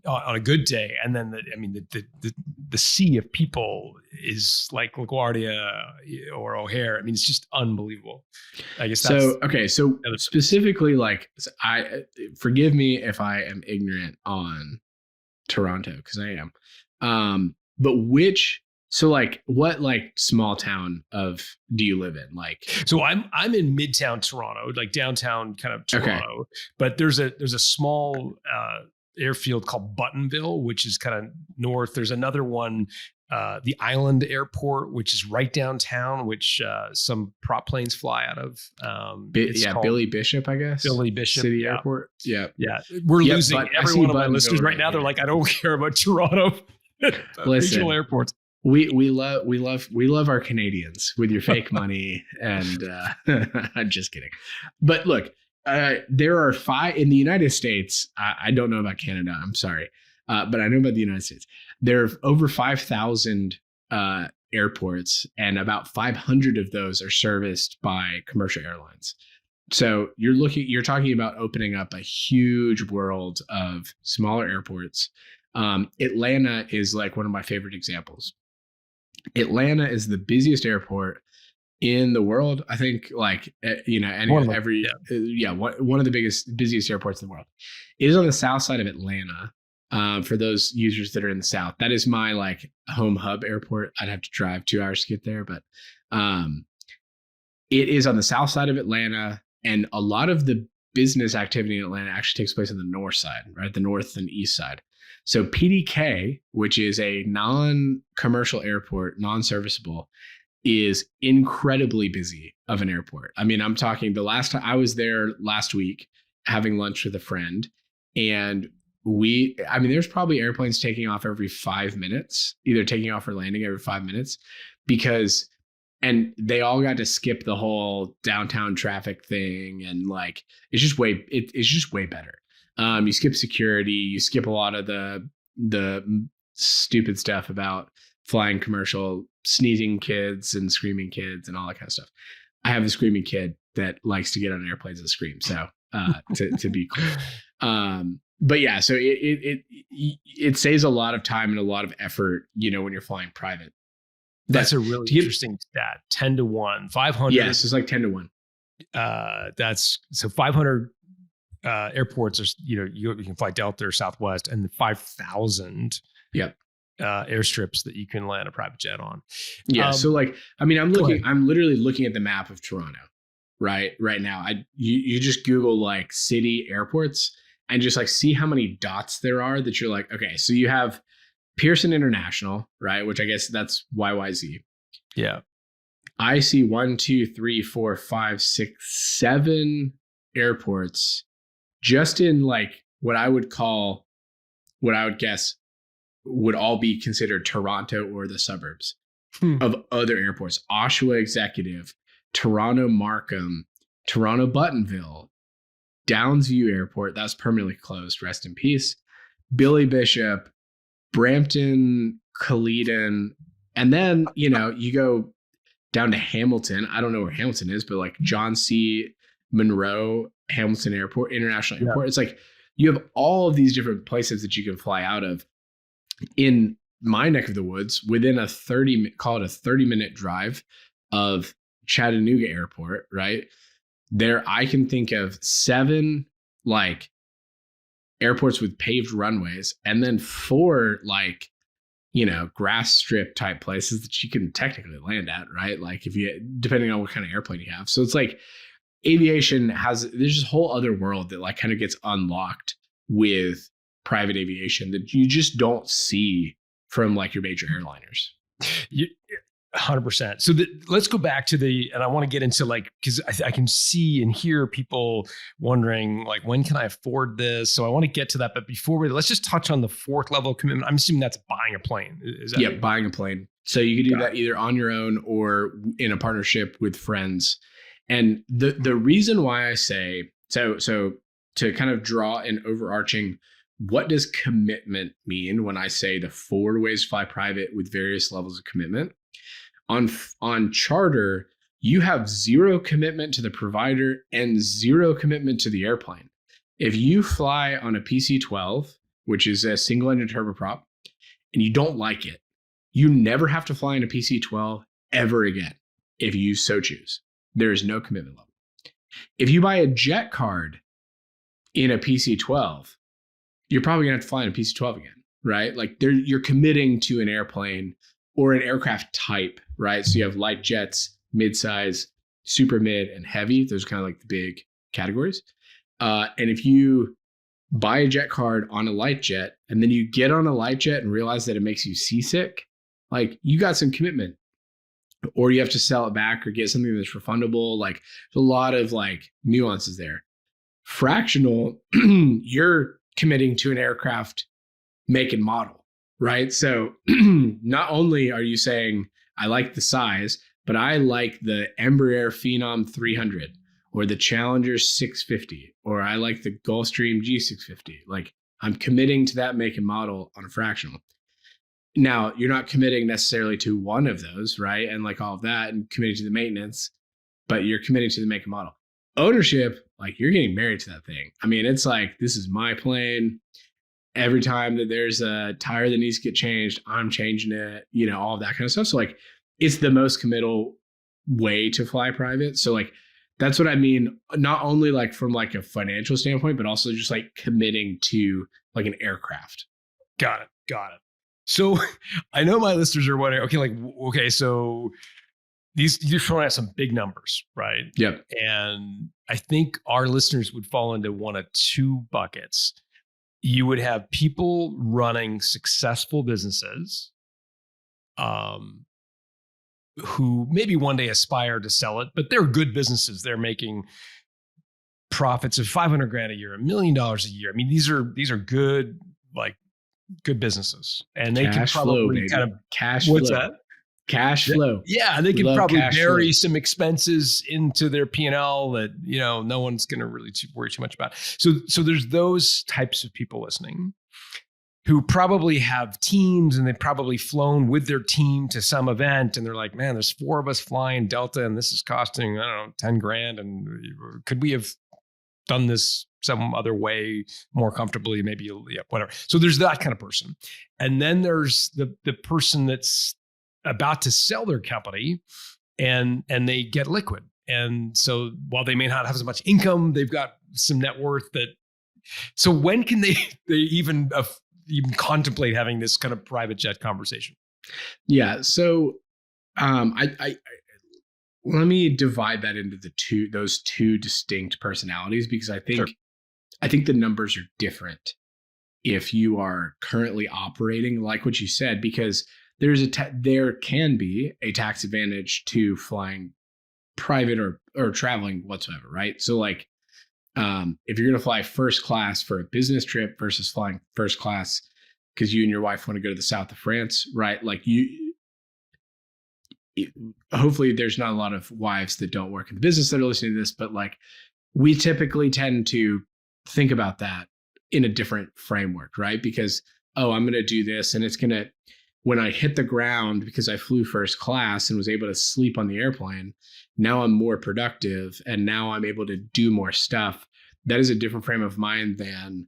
on a good day, and then the sea of people is like LaGuardia or O'Hare. I mean, it's just unbelievable. I guess. So specifically, like, forgive me if I am ignorant on Toronto, because I am. But what small town do you live in? Like, so I'm in Midtown Toronto, like downtown kind of Toronto. Okay. But there's a small airfield called Buttonville, which is kind of north. There's another one, the Island Airport, which is right downtown, which some prop planes fly out of. Billy Bishop, I guess. Billy Bishop City Airport. Yeah. We're losing every one of my listeners right now. They're like, I don't care about Toronto. Regional airports. We love our Canadians with your fake money, and I'm just kidding. But look, there are 5 in the United States. I don't know about Canada. I'm sorry, but I know about the United States. There are over 5,000 airports, and about 500 of those are serviced by commercial airlines. So you're talking about opening up a huge world of smaller airports. Atlanta is like one of my favorite examples. Atlanta is the busiest airport in the world. I think, one of the busiest airports in the world. It is on the south side of Atlanta. For those users that are in the South, that is my home hub airport. I'd have to drive 2 hours to get there, but it is on the south side of Atlanta, and a lot of the business activity in Atlanta actually takes place on the north side, right? The north and east side. So PDK, which is a non-commercial airport, non-serviceable, is incredibly busy of an airport. I mean, I'm talking the last time I was there last week having lunch with a friend, and there's probably airplanes taking off every 5 minutes, either taking off or landing every 5 minutes, and they all got to skip the whole downtown traffic thing. And it's just way better. You skip security, you skip a lot of the stupid stuff about flying commercial, sneezing kids and screaming kids and all that kind of stuff. I have a screaming kid that likes to get on airplanes and scream. So to be clear. But yeah, so it saves a lot of time and a lot of effort, when you're flying private. That's a really interesting stat. 10-1, 500. Yes, it's like 10-1. That's so 500 airports are, you can fly Delta or Southwest, and 5,000 airstrips that you can land a private jet on. Yeah. So I'm literally looking at the map of Toronto right now. You just Google city airports and just see how many dots there are that you're like, okay, so you have Pearson International, right? Which I guess that's YYZ. Yeah. I see 1, 2, 3, 4, 5, 6, 7 airports just in what I would guess would all be considered Toronto or the suburbs of other airports. Oshawa Executive, Toronto Markham, Toronto Buttonville, Downsview Airport, that's permanently closed, rest in peace, Billy Bishop, Brampton, Caledon, and then, you go down to Hamilton. I don't know where Hamilton is, but John C. Monroe Hamilton Airport, International Airport. It's you have all of these different places that you can fly out of in my neck of the woods within a 30-minute drive of Chattanooga Airport, right? There, I can think of 7 airports with paved runways, and then 4 grass strip type places that you can technically land at, right? Depending on what kind of airplane you have. So it's aviation there's this whole other world that kind of gets unlocked with private aviation that you just don't see from your major airliners. 100%. So let's go back to and I want to get into like, because I can see and hear people wondering like, when can I afford this? So I want to get to that. But before let's just touch on the fourth level of commitment. I'm assuming that's buying a plane. Is that buying a plane. So you can do that either on your own or in a partnership with friends. And the reason why I say, so to kind of draw an overarching, what does commitment mean when I say the 4 ways to fly private with various levels of commitment? On charter, you have 0 commitment to the provider and 0 commitment to the airplane. If you fly on a PC-12, which is a single engine turboprop, and you don't like it, you never have to fly in a PC-12 ever again if you so choose. There is no commitment level. If you buy a jet card in a PC-12, you're probably gonna have to fly in a PC-12 again, right? Like you're committing to an airplane or an aircraft type, right? So you have light jets, midsize, super mid, and heavy. Those are kind of like the big categories. And if you buy a jet card on a light jet, and then you get on a light jet and realize that it makes you seasick, like you got some commitment. Or you have to sell it back or get something that's refundable. Like there's a lot of like nuances there. Fractional, you're committing to an aircraft make and model. Right. So not only are you saying, I like the size, but I like the Embraer Phenom 300 or the Challenger 650, or I like the Gulfstream G650. Like I'm committing to that make and model on a fractional. Now, you're not committing necessarily to one of those, right? And like all of that and committing to the maintenance, but you're committing to the make and model. Ownership, like you're getting married to that thing. I mean, it's like, this is my plane. Every time that there's a tire that needs to get changed, I'm changing it, all of that kind of stuff. So like, it's the most committal way to fly private. So like, that's what I mean. Not only like from like a financial standpoint, but also just like committing to like an aircraft. Got it. So I know my listeners are wondering, okay, so you're throwing out some big numbers, right? Yep. And I think our listeners would fall into one of 2 buckets. You would have people running successful businesses who maybe one day aspire to sell it, but they're good businesses. They're making profits of $500,000 a year, $1 million a year. I mean, these are good, like good businesses, and they can probably kind of cash what's flow. That? Cash flow. Yeah, they can probably bury some expenses into their P&L that no one's going to really worry too much about. So there's those types of people listening who probably have teams, and they've probably flown with their team to some event, and they're like, man, there's 4 of us flying Delta, and this is costing $10,000, and could we have done this some other way more comfortably, maybe whatever. So there's that kind of person, and then there's the person that's about to sell their company and they get liquid. And so while they may not have as much income, they've got some net worth so when can they even contemplate having this kind of private jet conversation? Yeah. So I let me divide that into those two distinct personalities, because I think the numbers are different if you are currently operating like what you said, because there can be a tax advantage to flying private or traveling whatsoever, right? So like, if you're going to fly first class for a business trip versus flying first class because you and your wife want to go to the south of France, right? Like hopefully there's not a lot of wives that don't work in the business that are listening to this, but like we typically tend to think about that in a different framework, right? Because, I'm going to do this, and it's going to, when I hit the ground, because I flew first class and was able to sleep on the airplane, now I'm more productive, and now I'm able to do more stuff. That is a different frame of mind than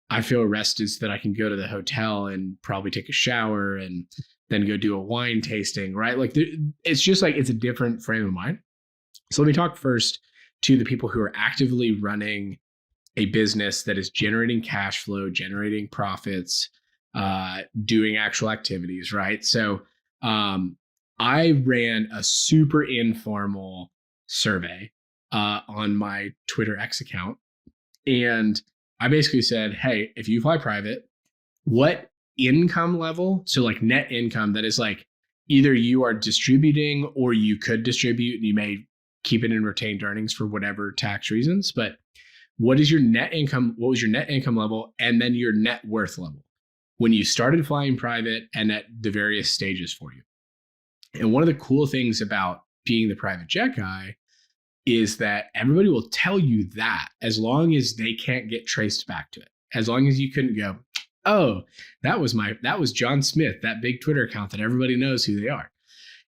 I feel rested so that I can go to the hotel and probably take a shower and then go do a wine tasting, right? Like it's just like, it's a different frame of mind. So let me talk first to the people who are actively running a business that is generating cash flow, generating profits, doing actual activities, right? So I ran a super informal survey on my Twitter X account. And I basically said, hey, if you fly private, what income level, so like net income, that is like either you are distributing or you could distribute and you may keep it in retained earnings for whatever tax reasons. But what is your net income? What was your net income level? And then your net worth level when you started flying private and at the various stages for you. And one of the cool things about being the private jet guy is that everybody will tell you that as long as they can't get traced back to it. As long as you couldn't go, oh, that was John Smith, that big Twitter account that everybody knows who they are.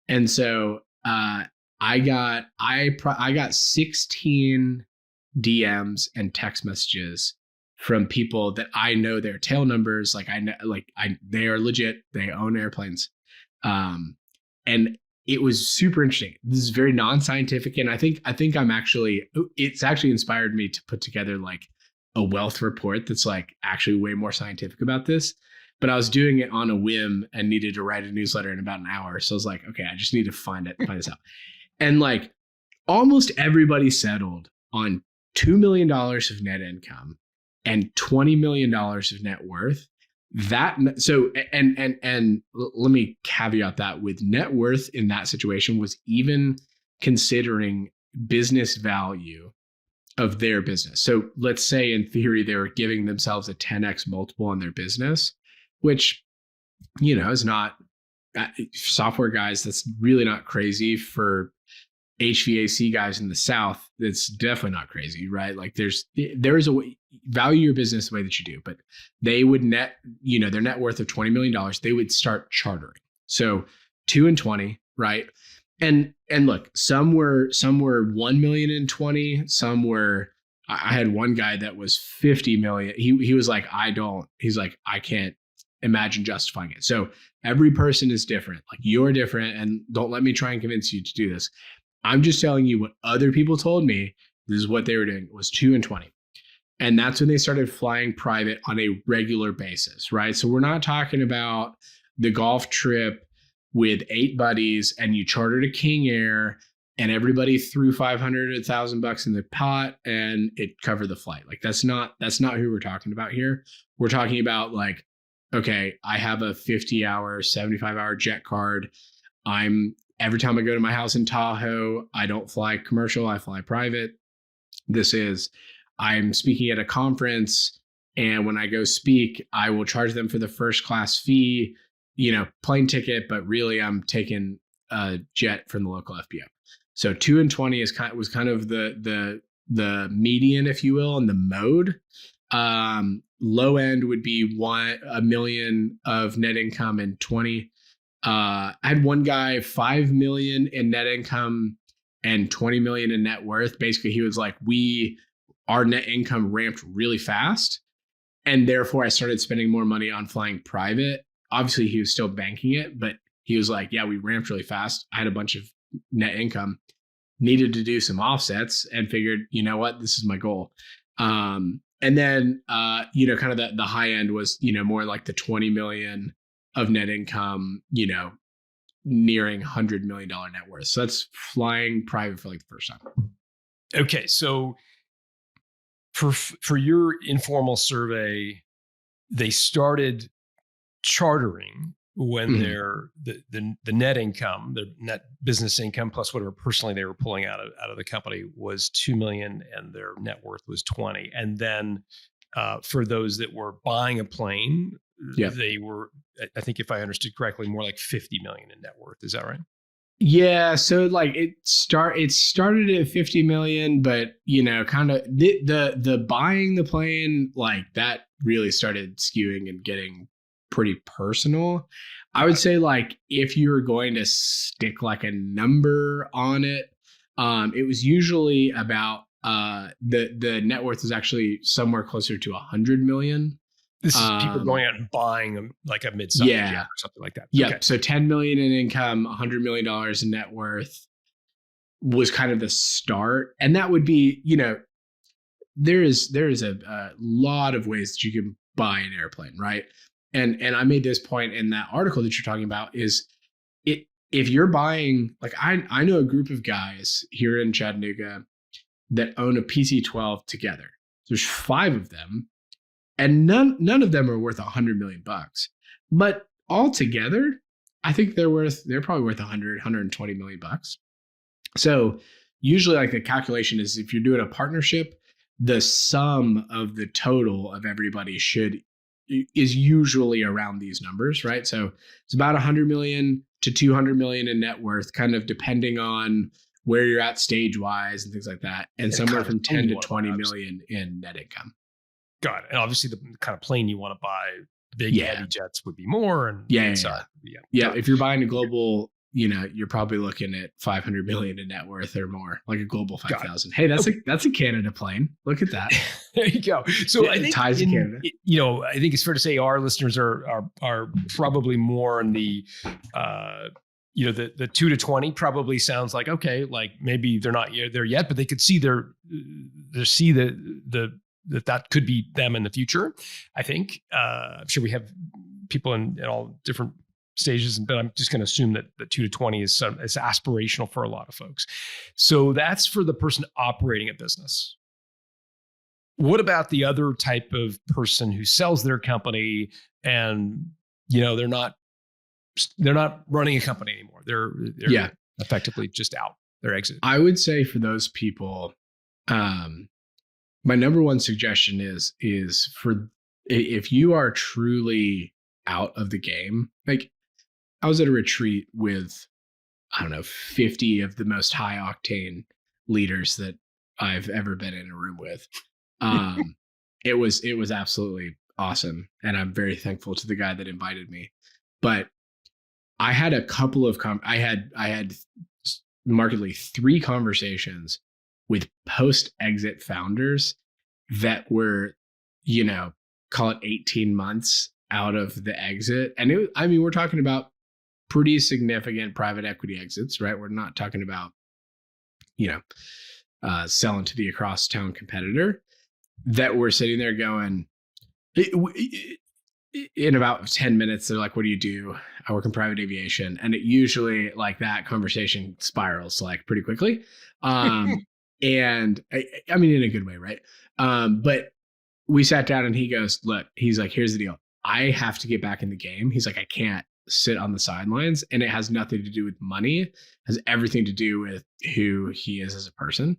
And so I got 16 DMs and text messages from people that I know their tail numbers. They are legit. They own airplanes. And it was super interesting. This is very non-scientific. And I think it's actually inspired me to put together like a wealth report that's like actually way more scientific about this. But I was doing it on a whim and needed to write a newsletter in about an hour. So I was like, okay, I just need to find this out. And like almost everybody settled on $2 million of net income and $20 million of net worth. And let me caveat that with net worth in that situation was even considering business value of their business. So let's say in theory, they were giving themselves a 10x multiple on their business, which, is not software guys. That's really not crazy. For HVAC guys in the South, it's definitely not crazy, right? Like there is a way, value your business the way that you do, but they would their net worth of $20 million, they would start chartering. So 2 and 20, right? And look, some were 1 million and 20, some were, I had one guy that was 50 million. He was like, I can't imagine justifying it. So every person is different. Like you're different, and don't let me try and convince you to do this. I'm just telling you what other people told me. This is what they were doing, was 2 and 20. And that's when they started flying private on a regular basis, right? So we're not talking about the golf trip with 8 buddies and you chartered a King Air and everybody threw $500, $1,000 in the pot and it covered the flight. Like that's not who we're talking about here. We're talking about like, okay, I have a 50-hour, 75-hour jet card. Every time I go to my house in Tahoe, I don't fly commercial, I fly private. I'm speaking at a conference, and when I go speak, I will charge them for the first class fee, plane ticket, but really I'm taking a jet from the local FBO. So 2 and 20 was kind of the median, if you will, and the mode. Low end would be $1 million of net income and 20. I had one guy, 5 million in net income and 20 million in net worth. Basically, he was like, our net income ramped really fast. And therefore I started spending more money on flying private. Obviously he was still banking it, but he was like, yeah, we ramped really fast. I had a bunch of net income, needed to do some offsets, and figured, you know what, this is my goal. And then, kind of the high end was, more like the 20 million of net income, nearing $100 million net worth. So that's flying private for like the first time. Okay. So for your informal survey, they started chartering when the net income, the net business income plus whatever personally they were pulling out of the company was 2 million and their net worth was 20. And then for those that were buying a plane, they were, I think if I understood correctly, more like 50 million in net worth. Is that right? Yeah. So like it started at 50 million, but kind of the buying the plane, like that really started skewing and getting pretty personal. I would say like if you were going to stick like a number on it, it was usually about the net worth is actually somewhere closer to 100 million. This is people going out and buying like a mid-size jet or something like that. Yeah. Okay. So 10 million in income, $100 million in net worth was kind of the start. And that would be, there is a lot of ways that you can buy an airplane, right? And I made this point in that article that you're talking about is if you're buying, like I know a group of guys here in Chattanooga that own a PC-12 together. There's 5 of them. And none of them are worth $100 million. But altogether, I think they're probably worth 120 million bucks. So usually like the calculation is if you're doing a partnership, the sum of the total of everybody is usually around these numbers, right? So it's about 100 million to 200 million in net worth, kind of depending on where you're at stage wise and things like that. And somewhere from 10 to 20 million in net income. Got it. And obviously the kind of plane you want to buy, big heavy jets would be more. And yeah. If you're buying a global, you're probably looking at 500 million in net worth or more, like a global 5,000. Hey, that's a Canada plane. Look at that. There you go. So I think ties to Canada. I think it's fair to say our listeners are probably more in the the 2 to 20 probably sounds like, okay, like maybe they're not there yet, but they could see that could be them in the future. I think I'm sure we have people in all different stages, but I'm just going to assume that the 2 to 20 is aspirational for a lot of folks. So that's for the person operating a business. What about the other type of person who sells their company and they're not running a company anymore? They're effectively just out. They're exiting. I would say for those people, my number one suggestion is for if you are truly out of the game. Like I was at a retreat with 50 of the most high octane leaders that I've ever been in a room with. It was absolutely awesome, and I'm very thankful to the guy that invited me. But I had a couple of I had markedly 3 conversations with post-exit founders that were, call it 18 months out of the exit. And we're talking about pretty significant private equity exits, right? We're not talking about, selling to the across town competitor, that were sitting there going, in about 10 minutes, they're like, what do you do? I work in private aviation. And it usually like that conversation spirals like pretty quickly. And I mean, in a good way, right? But we sat down and he goes, look, he's like, here's the deal. I have to get back in the game. He's like, I can't sit on the sidelines, and it has nothing to do with money. It has everything to do with who he is as a person.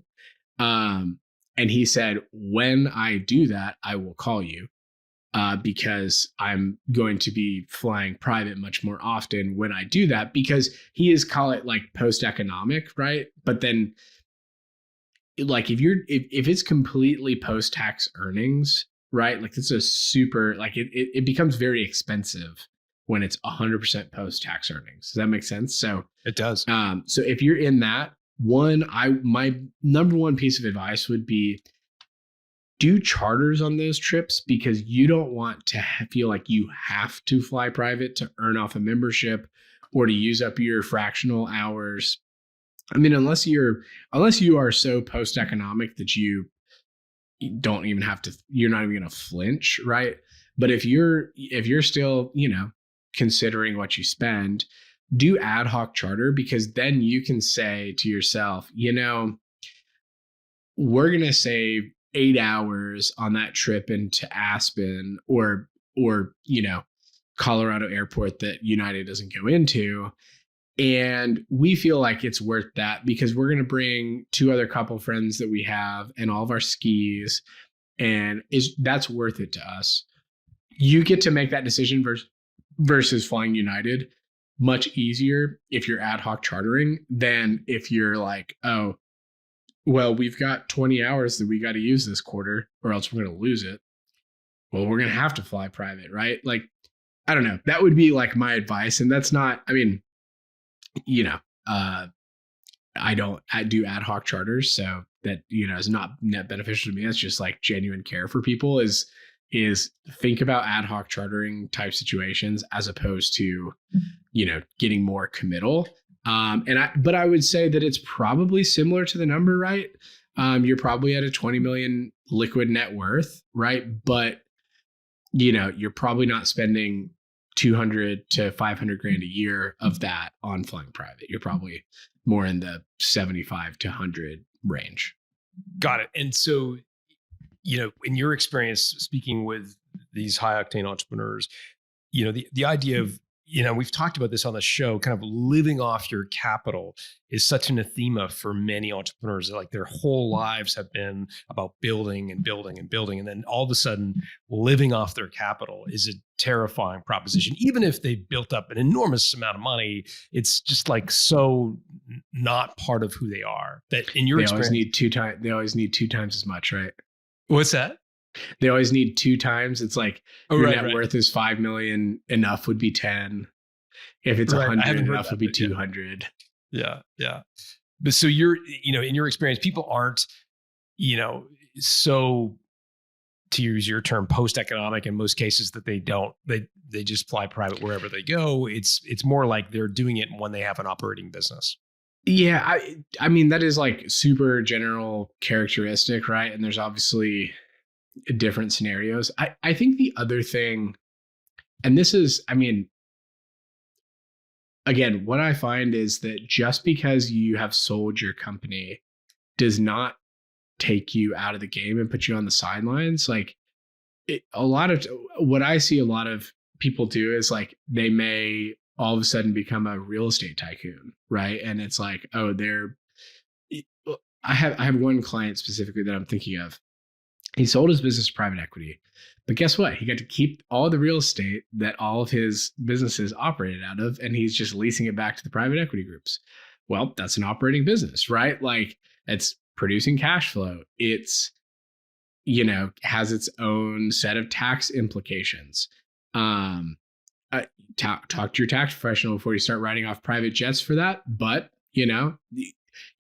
And he said, when I do that, I will call you. Because I'm going to be flying private much more often when I do that, because he is, call it like post-economic, right? But then like if it's completely post-tax earnings, right? Like it's a super, like it becomes very expensive when it's 100% post-tax earnings. Does that make sense? So it does. So if you're in that my number one piece of advice would be, do charters on those trips, because you don't want to feel like you have to fly private to earn off a membership or to use up your fractional hours. I mean, unless you are so post-economic that you don't even have to, you're not even going to flinch, right? But if you're still, considering what you spend, do ad hoc charter, because then you can say to yourself, we're going to save 8 hours on that trip into Aspen or Colorado Airport that United doesn't go into. And we feel like it's worth that because we're going to bring 2 other couple friends that we have and all of our skis, and that's worth it to us. You get to make that decision versus flying United much easier if you're ad hoc chartering than if you're like, oh, well, we've got 20 hours that we got to use this quarter or else we're going to lose it. Well, we're going to have to fly private, right? Like, I don't know. That would be like my advice. And that's not, I mean, I do ad hoc charters. So that, is not net beneficial to me. It's just like genuine care for people is think about ad hoc chartering type situations as opposed to, getting more committal. But I would say that it's probably similar to the number, right? You're probably at a 20 million liquid net worth, right? But, you're probably not spending 200 to 500 grand a year of that on flying private. You're probably more in the 75 to 100 range. Got it. And so, in your experience speaking with these high octane entrepreneurs, the idea of, we've talked about this on the show, kind of living off your capital is such an anathema for many entrepreneurs. Like their whole lives have been about building and building and building. And then all of a sudden living off their capital is a terrifying proposition. Even if they built up an enormous amount of money, it's just like so not part of who they are. That in your experience, they always need two times as much, right? What's that? They always need two times. It's like your net worth is 5 million. Enough would be 10. If it's 100, enough would be 200. Yeah. But so you're, in your experience, people aren't, so, to use your term, post-economic in most cases, that they just fly private wherever they go. It's more like they're doing it when they have an operating business. Yeah. I mean, that is like super general characteristic, right? And there's obviously different scenarios. I think the other thing, and this is, again, what I find is that just because you have sold your company does not take you out of the game and put you on the sidelines. Like what I see a lot of people do is like, they may all of a sudden become a real estate tycoon, right? And it's like, oh, I have one client specifically that I'm thinking of. He sold his business to private equity, but guess what? He got to keep all the real estate that all of his businesses operated out of, and he's just leasing it back to the private equity groups. Well, that's an operating business, right? Like it's producing cash flow. It's, has its own set of tax implications. Talk to your tax professional before you start writing off private jets for that. But,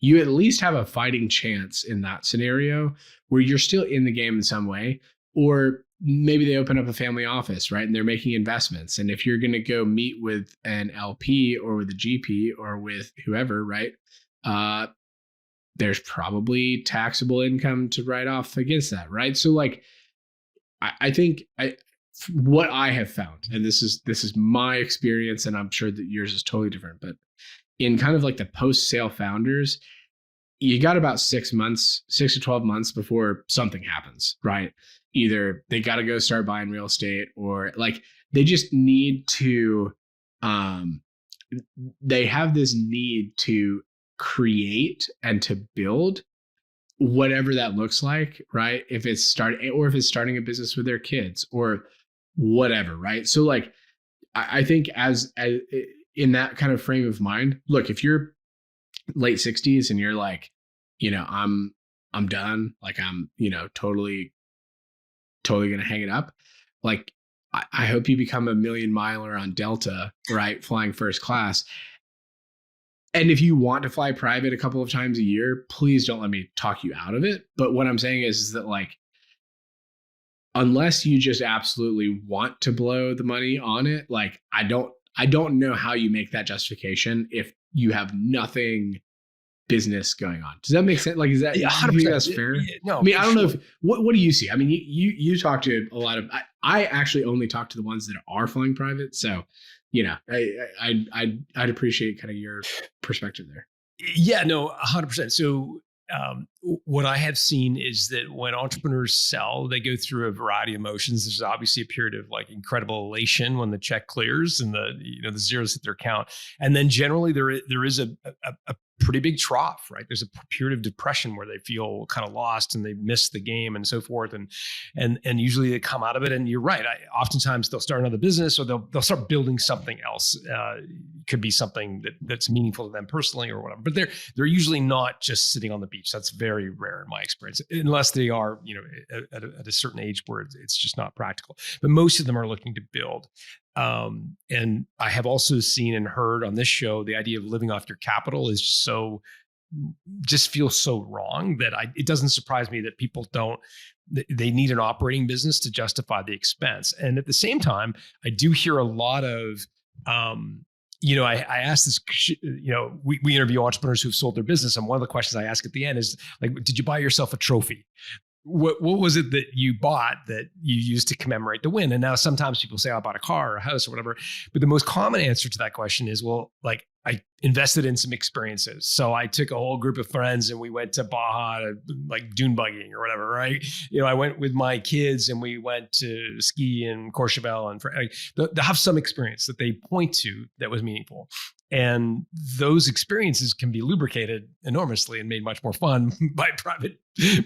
you at least have a fighting chance in that scenario where you're still in the game in some way, or maybe they open up a family office, right? And they're making investments. And if you're going to go meet with an LP or with a GP or with whoever, right? There's probably taxable income to write off against that, right? So like, I think what I have found, and this is my experience, and I'm sure that yours is totally different, but in kind of like the post-sale founders, you got about 6 to 12 months before something happens, right? Either they got to go start buying real estate, or like they just need to, they have this need to create and to build whatever that looks like, right? If it's starting a business with their kids or whatever, right? So like, I think as in that kind of frame of mind, look, if you're late 60s and you're like, I'm done, like I'm, totally going to hang it up. Like, I hope you become a 1,000,000 miler on Delta, right? Flying first class. And if you want to fly private a couple of times a year, please don't let me talk you out of it. But what I'm saying is that like, unless you just absolutely want to blow the money on it, like I don't know how you make that justification if you have nothing business going on. Does that make sense? Like, is that, yeah, 100%. You think that's fair? No, I mean, I don't know if, what do you see? I mean, you talk to a lot of, I actually only talk to the ones that are flying private. So, I'd appreciate kind of your perspective there. Yeah, no, 100%. So, what I have seen is that when entrepreneurs sell, they go through a variety of emotions. There's obviously a period of like incredible elation when the check clears and the zeros hit their account, and then generally there is a pretty big trough, right? There's a period of depression where they feel kind of lost and they miss the game and so forth, and usually they come out of it. And you're right. Oftentimes they'll start another business or they'll start building something else. Could be something that's meaningful to them personally or whatever. But they're usually not just sitting on the beach. That's very rare in my experience, unless they are, at a certain age where it's just not practical. But most of them are looking to build. And I have also seen and heard on this show, the idea of living off your capital is just feels so wrong that it doesn't surprise me that people they need an operating business to justify the expense. And at the same time, I do hear a lot of, I asked this, we interview entrepreneurs who've sold their business. And one of the questions I ask at the end is like, did you buy yourself a trophy? what was it that you bought that you used to commemorate the win? And now sometimes people say, I bought a car or a house or whatever. But the most common answer to that question is, well, like I invested in some experiences. So I took a whole group of friends and we went to Baja, like dune buggying or whatever, right? I went with my kids and we went to ski in Courchevel, and they have some experience that they point to that was meaningful. And those experiences can be lubricated enormously and made much more fun by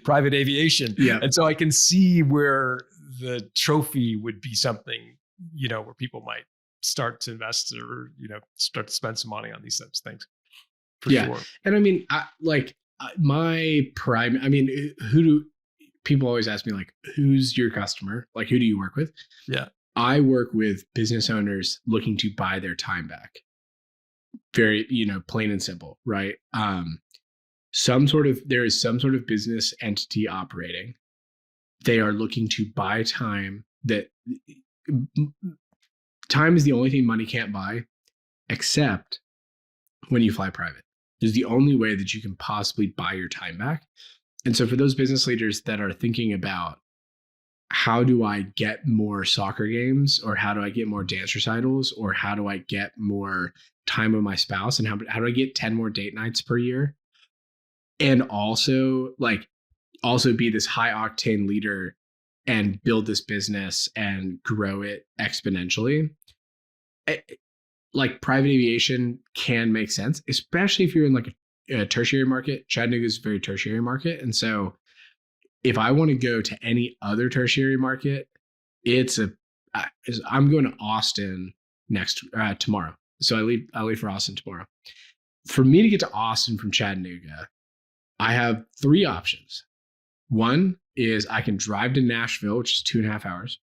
private aviation. Yeah. And so I can see where the trophy would be something, where people might start to invest or, start to spend some money on these types of things. For sure. And I mean, people always ask me, like, who's your customer? Like, who do you work with? Yeah. I work with business owners looking to buy their time back. Very, plain and simple, right? There is some sort of business entity operating. They are looking to buy time. Time is the only thing money can't buy, except when you fly private. It's the only way that you can possibly buy your time back. And so for those business leaders that are thinking about, how do I get more soccer games, or how do I get more dance recitals, or how do I get more time with my spouse, and how do I get 10 more date nights per year, and also be this high octane leader and build this business and grow it exponentially. Like, private aviation can make sense, especially if you're in like a tertiary market. Chattanooga is a very tertiary market. And so if I want to go to any other tertiary market, I'm going to Austin tomorrow. So I leave for Austin tomorrow. For me to get to Austin from Chattanooga, I have 3 options. One is I can drive to Nashville, which is 2.5 hours.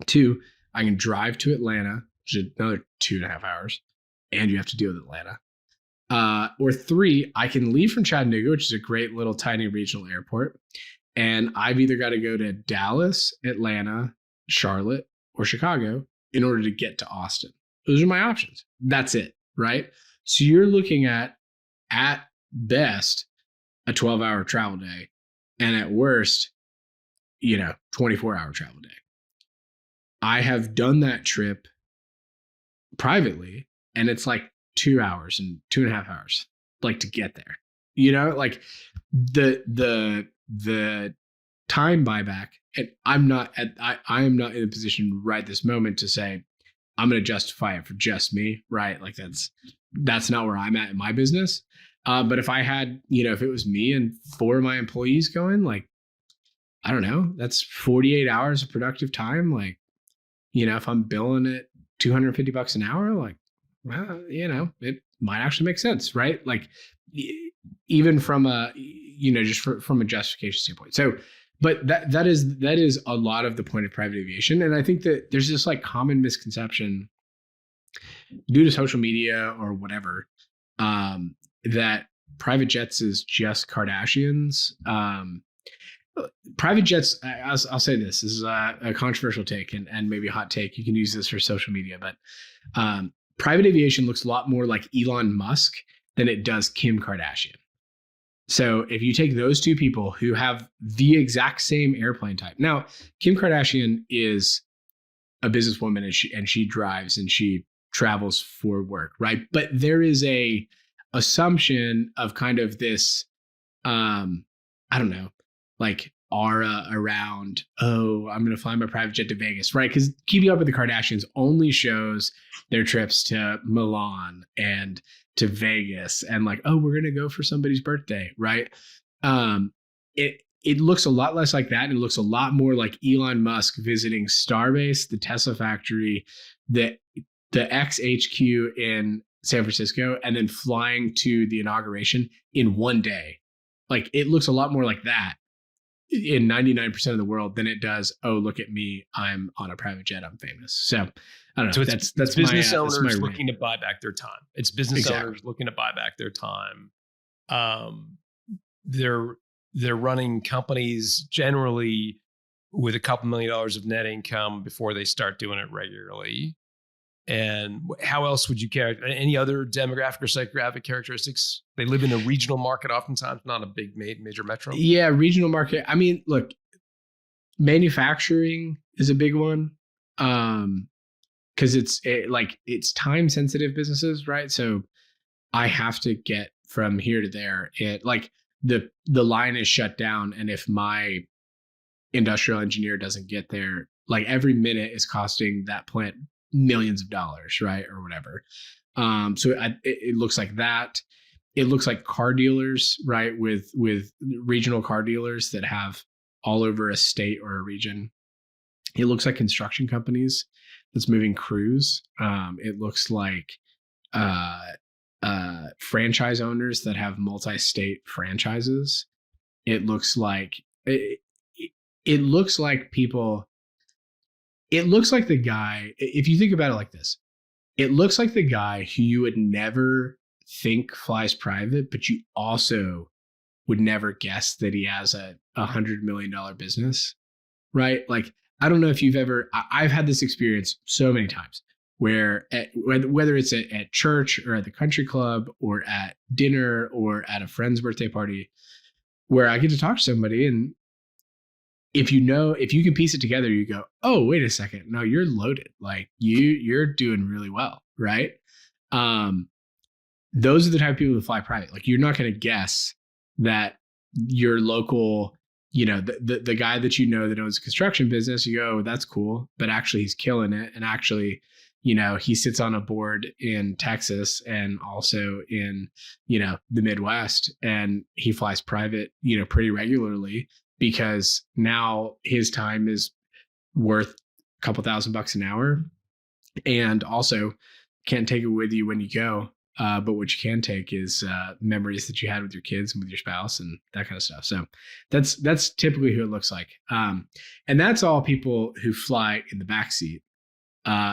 2, I can drive to Atlanta, which is another 2.5 hours, and you have to deal with Atlanta. Or 3, I can leave from Chattanooga, which is a great little tiny regional airport, and I've either got to go to Dallas, Atlanta, Charlotte, or Chicago in order to get to Austin. Those are my options. That's it, right? So you're looking at best, a 12-hour travel day, and at worst, 24-hour travel day. I have done that trip privately, and it's like 2 hours and 2.5 hours, like, to get there. Like the time buyback, and I am not in a position right this moment to say I'm going to justify it for just me, right? Like, that's not where I'm at in my business. But if I had, if it was me and 4 of my employees going, like, I don't know, that's 48 hours of productive time. Like, if I'm billing it $250 an hour, like, well, it might actually make sense, right? Like, even from from a justification standpoint. So, but that is a lot of the point of private aviation. And I think that there's this like common misconception due to social media or whatever, that private jets is just Kardashians. Private jets, I'll say this is a controversial take and maybe a hot take. You can use this for social media, but private aviation looks a lot more like Elon Musk than it does Kim Kardashian. So if you take those 2 people who have the exact same airplane type. Now, Kim Kardashian is a businesswoman, and she drives and she travels for work, right? But there is a assumption of kind of this, I don't know, like aura around, oh, I'm going to fly my private jet to Vegas, right? Because Keeping Up with the Kardashians only shows their trips to Milan and to Vegas, and like, oh, we're going to go for somebody's birthday, right? It looks a lot less like that. And it looks a lot more like Elon Musk visiting Starbase, the Tesla factory, the XHQ in San Francisco, and then flying to the inauguration in one day. Like, it looks a lot more like that in 99% of the world than it does, oh, look at me, I'm on a private jet, I'm famous. So I don't know. So that's business owners looking to buy back their time. It's business owners looking to buy back their time. They're running companies generally with a couple $1 million of net income before they start doing it regularly. And how else would you characterize any other demographic or psychographic characteristics? They live in a regional market, oftentimes not a big major metro. Yeah, regional market. I mean, look, manufacturing is a big one, because it's time sensitive businesses, right? So I have to get from here to there. It like the line is shut down, and if my industrial engineer doesn't get there, like every minute is costing that plant millions of dollars, right, or whatever. So it looks like that. It looks like car dealers, right, with regional car dealers that have all over a state or a region. It looks like construction companies that's moving crews. It looks like franchise owners that have multi-state franchises. It looks like it looks like people. It looks like the guy. If you think about it like this, it looks like the guy who you would never think flies private, but you also would never guess that he has a $100 million business, right? Like, I don't know if you've ever, I've had this experience so many times where whether it's at church or at the country club or at dinner or at a friend's birthday party, where I get to talk to somebody, and if you can piece it together, you go, oh, wait a second. No, you're loaded. Like you're doing really well. Right. Those are the type of people who fly private. Like, you're not going to guess that your local, the guy that that owns a construction business, you go, oh, that's cool. But actually he's killing it. And actually, he sits on a board in Texas and also in, the Midwest, and he flies private, pretty regularly, because now his time is worth a couple $1,000 an hour. And also can't take it with you when you go. But what you can take is memories that you had with your kids and with your spouse and that kind of stuff. So that's typically who it looks like. And that's all people who fly in the back seat.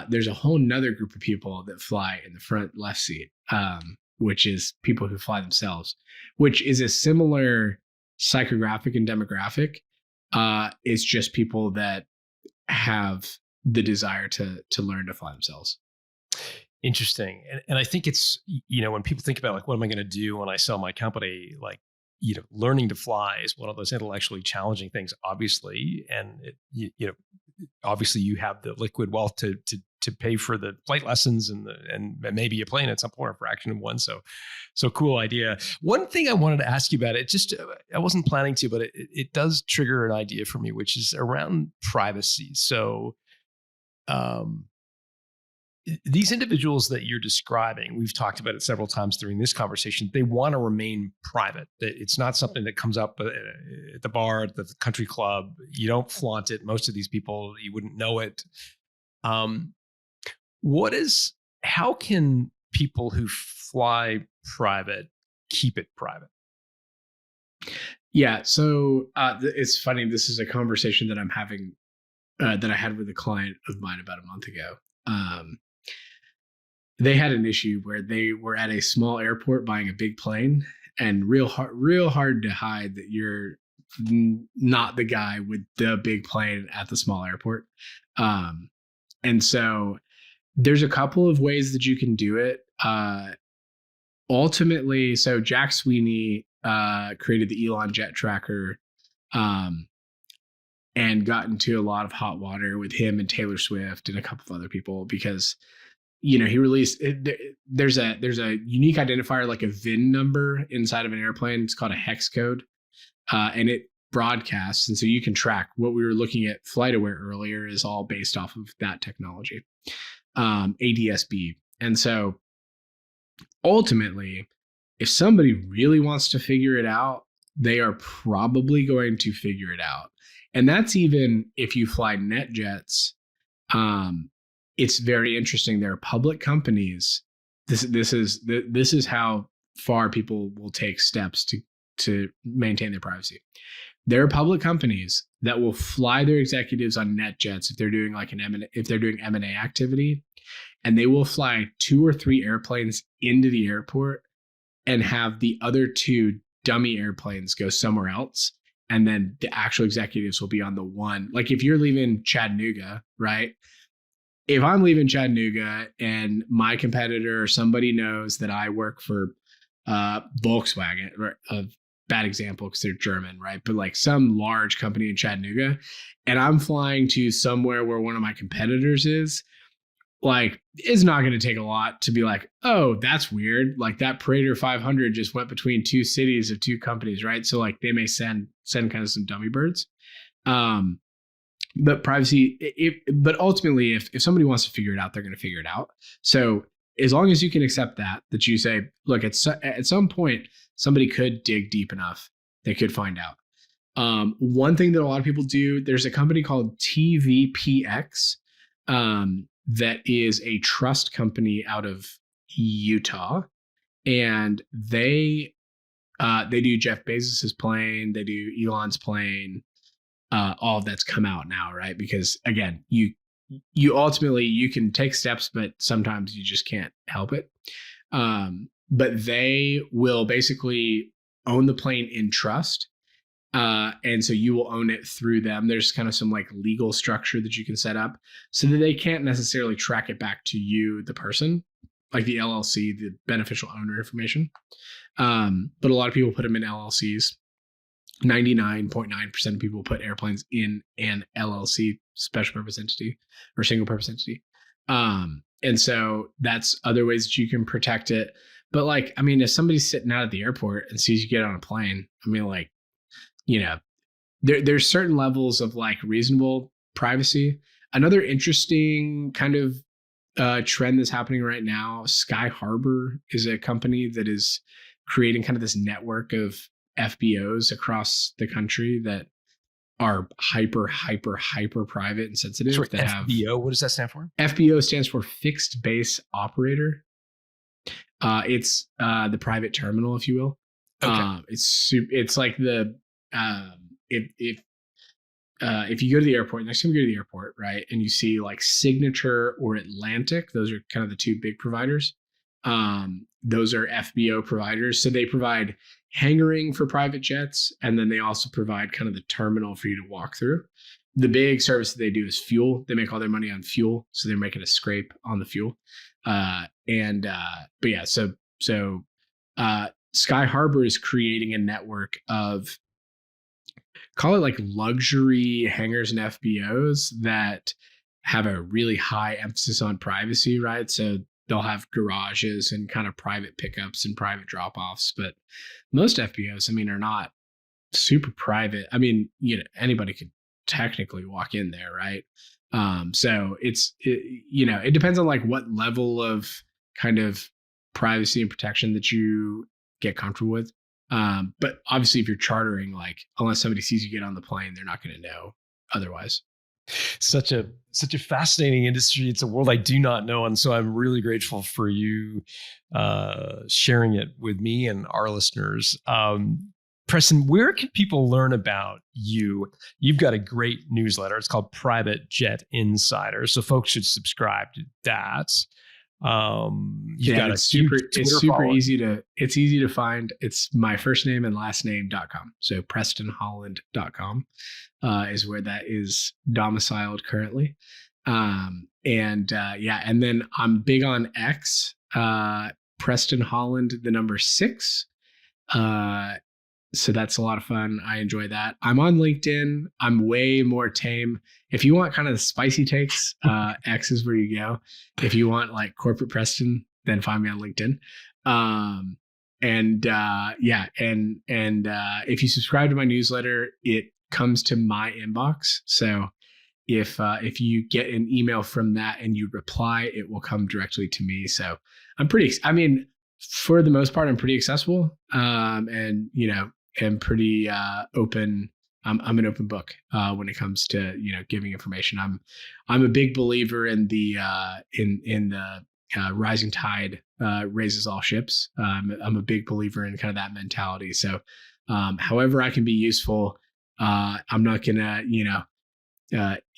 There's a whole nother group of people that fly in the front left seat, which is people who fly themselves, which is a similar psychographic and demographic. It's just people that have the desire to learn to fly themselves. Interesting. And I think it's, when people think about like, what am I going to do when I sell my company? Like, learning to fly is one of those intellectually challenging things, obviously. And obviously you have the liquid wealth to pay for the flight lessons and maybe a plane at some point, a fraction of one. So cool idea. One thing I wanted to ask you about, I wasn't planning to, but it does trigger an idea for me, which is around privacy. So, these individuals that you're describing, we've talked about it several times during this conversation, they want to remain private. It's not something that comes up at the bar, at the country club. You don't flaunt it. Most of these people, you wouldn't know it. How can people who fly private keep it private? Yeah. So it's funny. This is a conversation that I'm having, that I had with a client of mine about a month ago. They had an issue where they were at a small airport buying a big plane, and real hard to hide that you're not the guy with the big plane at the small airport. And so there's a couple of ways that you can do it. Ultimately, so Jack Sweeney created the Elon Jet Tracker, and got into a lot of hot water with him and Taylor Swift and a couple of other people because he released there's a unique identifier, like a VIN number inside of an airplane. It's called a hex code, and it broadcasts, and so you can track. What we were looking at FlightAware earlier is all based off of that technology, ADS-B. And so ultimately, if somebody really wants to figure it out, they are probably going to figure it out. And that's even if you fly net jets. It's very interesting. There are public companies. This is how far people will take steps to maintain their privacy. There are public companies that will fly their executives on net jets if they're doing like if they're doing M&A activity, and they will fly 2 or 3 airplanes into the airport and have the other 2 dummy airplanes go somewhere else. And then the actual executives will be on the one. Like if you're leaving Chattanooga, right? if I'm leaving Chattanooga and my competitor or somebody knows that I work for Volkswagen, or a bad example because they're German, right? But like some large company in Chattanooga, and I'm flying to somewhere where one of my competitors is, like, it's not going to take a lot to be like, oh, that's weird. Like that Praetor 500 just went between two cities of two companies, right? So like they may send kind of some dummy birds. But privacy, but ultimately, if somebody wants to figure it out, they're going to figure it out. So as long as you can accept that you say, look, at some point, somebody could dig deep enough, they could find out. One thing that a lot of people do, there's a company called TVPX that is a trust company out of Utah, and they do Jeff Bezos's plane, they do Elon's plane. All of that's come out now, right? Because again, you ultimately, you can take steps, but sometimes you just can't help it. But they will basically own the plane in trust. And so you will own it through them. There's kind of some like legal structure that you can set up so that they can't necessarily track it back to you, the person, like the LLC, the beneficial owner information. But a lot of people put them in LLCs. 99.9% of people put airplanes in an LLC, special purpose entity or single purpose entity. And so that's other ways that you can protect it. But like, I mean, if somebody's sitting out at the airport and sees you get on a plane, I mean, like, you know, there's certain levels of like reasonable privacy. Another interesting kind of trend that's happening right now, Sky Harbor is a company that is creating kind of this network of FBOs across the country that are hyper private and sensitive. Sorry, FBO, what does that stand for? FBO stands for Fixed Base Operator. It's the private terminal, if you will. Okay. It's like the if you go to the airport, next time you go to the airport, right, and you see like Signature or Atlantic, those are kind of the two big providers. Those are FBO providers. So they provide hangaring for private jets, and then they also provide kind of the terminal for you to walk through. The big service that they do is fuel. They make all their money on fuel, so they're making a scrape on the fuel. But yeah, so Sky Harbor is creating a network of, call it like luxury hangars and FBOs that have a really high emphasis on privacy, right? So they'll have garages and kind of private pickups and private drop-offs, but most FBOs, I mean, are not super private. I mean, you know, anybody could technically walk in there, right? So it depends on like what level of kind of privacy and protection that you get comfortable with. But obviously, if you're chartering, like, unless somebody sees you get on the plane, they're not going to know otherwise. Such a fascinating industry. It's a world I do not know, and so I'm really grateful for you sharing it with me and our listeners. Preston, where can people learn about you? You've got a great newsletter. It's called Private Jet Insider, so folks should subscribe to that. It's super easy to find. It's my first name and last name.com. So PrestonHolland.com is where that is domiciled currently. And then I'm big on X, Preston Holland, the number 6. So that's a lot of fun. I enjoy that. I'm on LinkedIn. I'm way more tame. If you want kind of the spicy takes, X is where you go. If you want like corporate Preston, then find me on LinkedIn. If you subscribe to my newsletter, it comes to my inbox. So if you get an email from that and you reply, it will come directly to me. So for the most part, I'm pretty accessible. And you know, am pretty open. I'm an open book when it comes to, you know, giving information. I'm a big believer in the rising tide raises all ships. I'm a big believer in kind of that mentality. So however I can be useful, I'm not gonna, you know,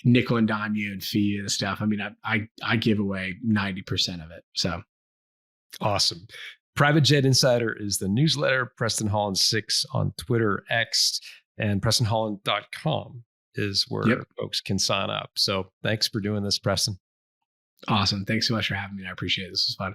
nickel and dime you and fee you and stuff. I mean, I give away 90% of it. So awesome. Private Jet Insider is the newsletter. Preston Holland 6 on Twitter, X, and PrestonHolland.com is where folks can sign up. So thanks for doing this, Preston. Awesome. Thanks so much for having me. I appreciate it. This was fun.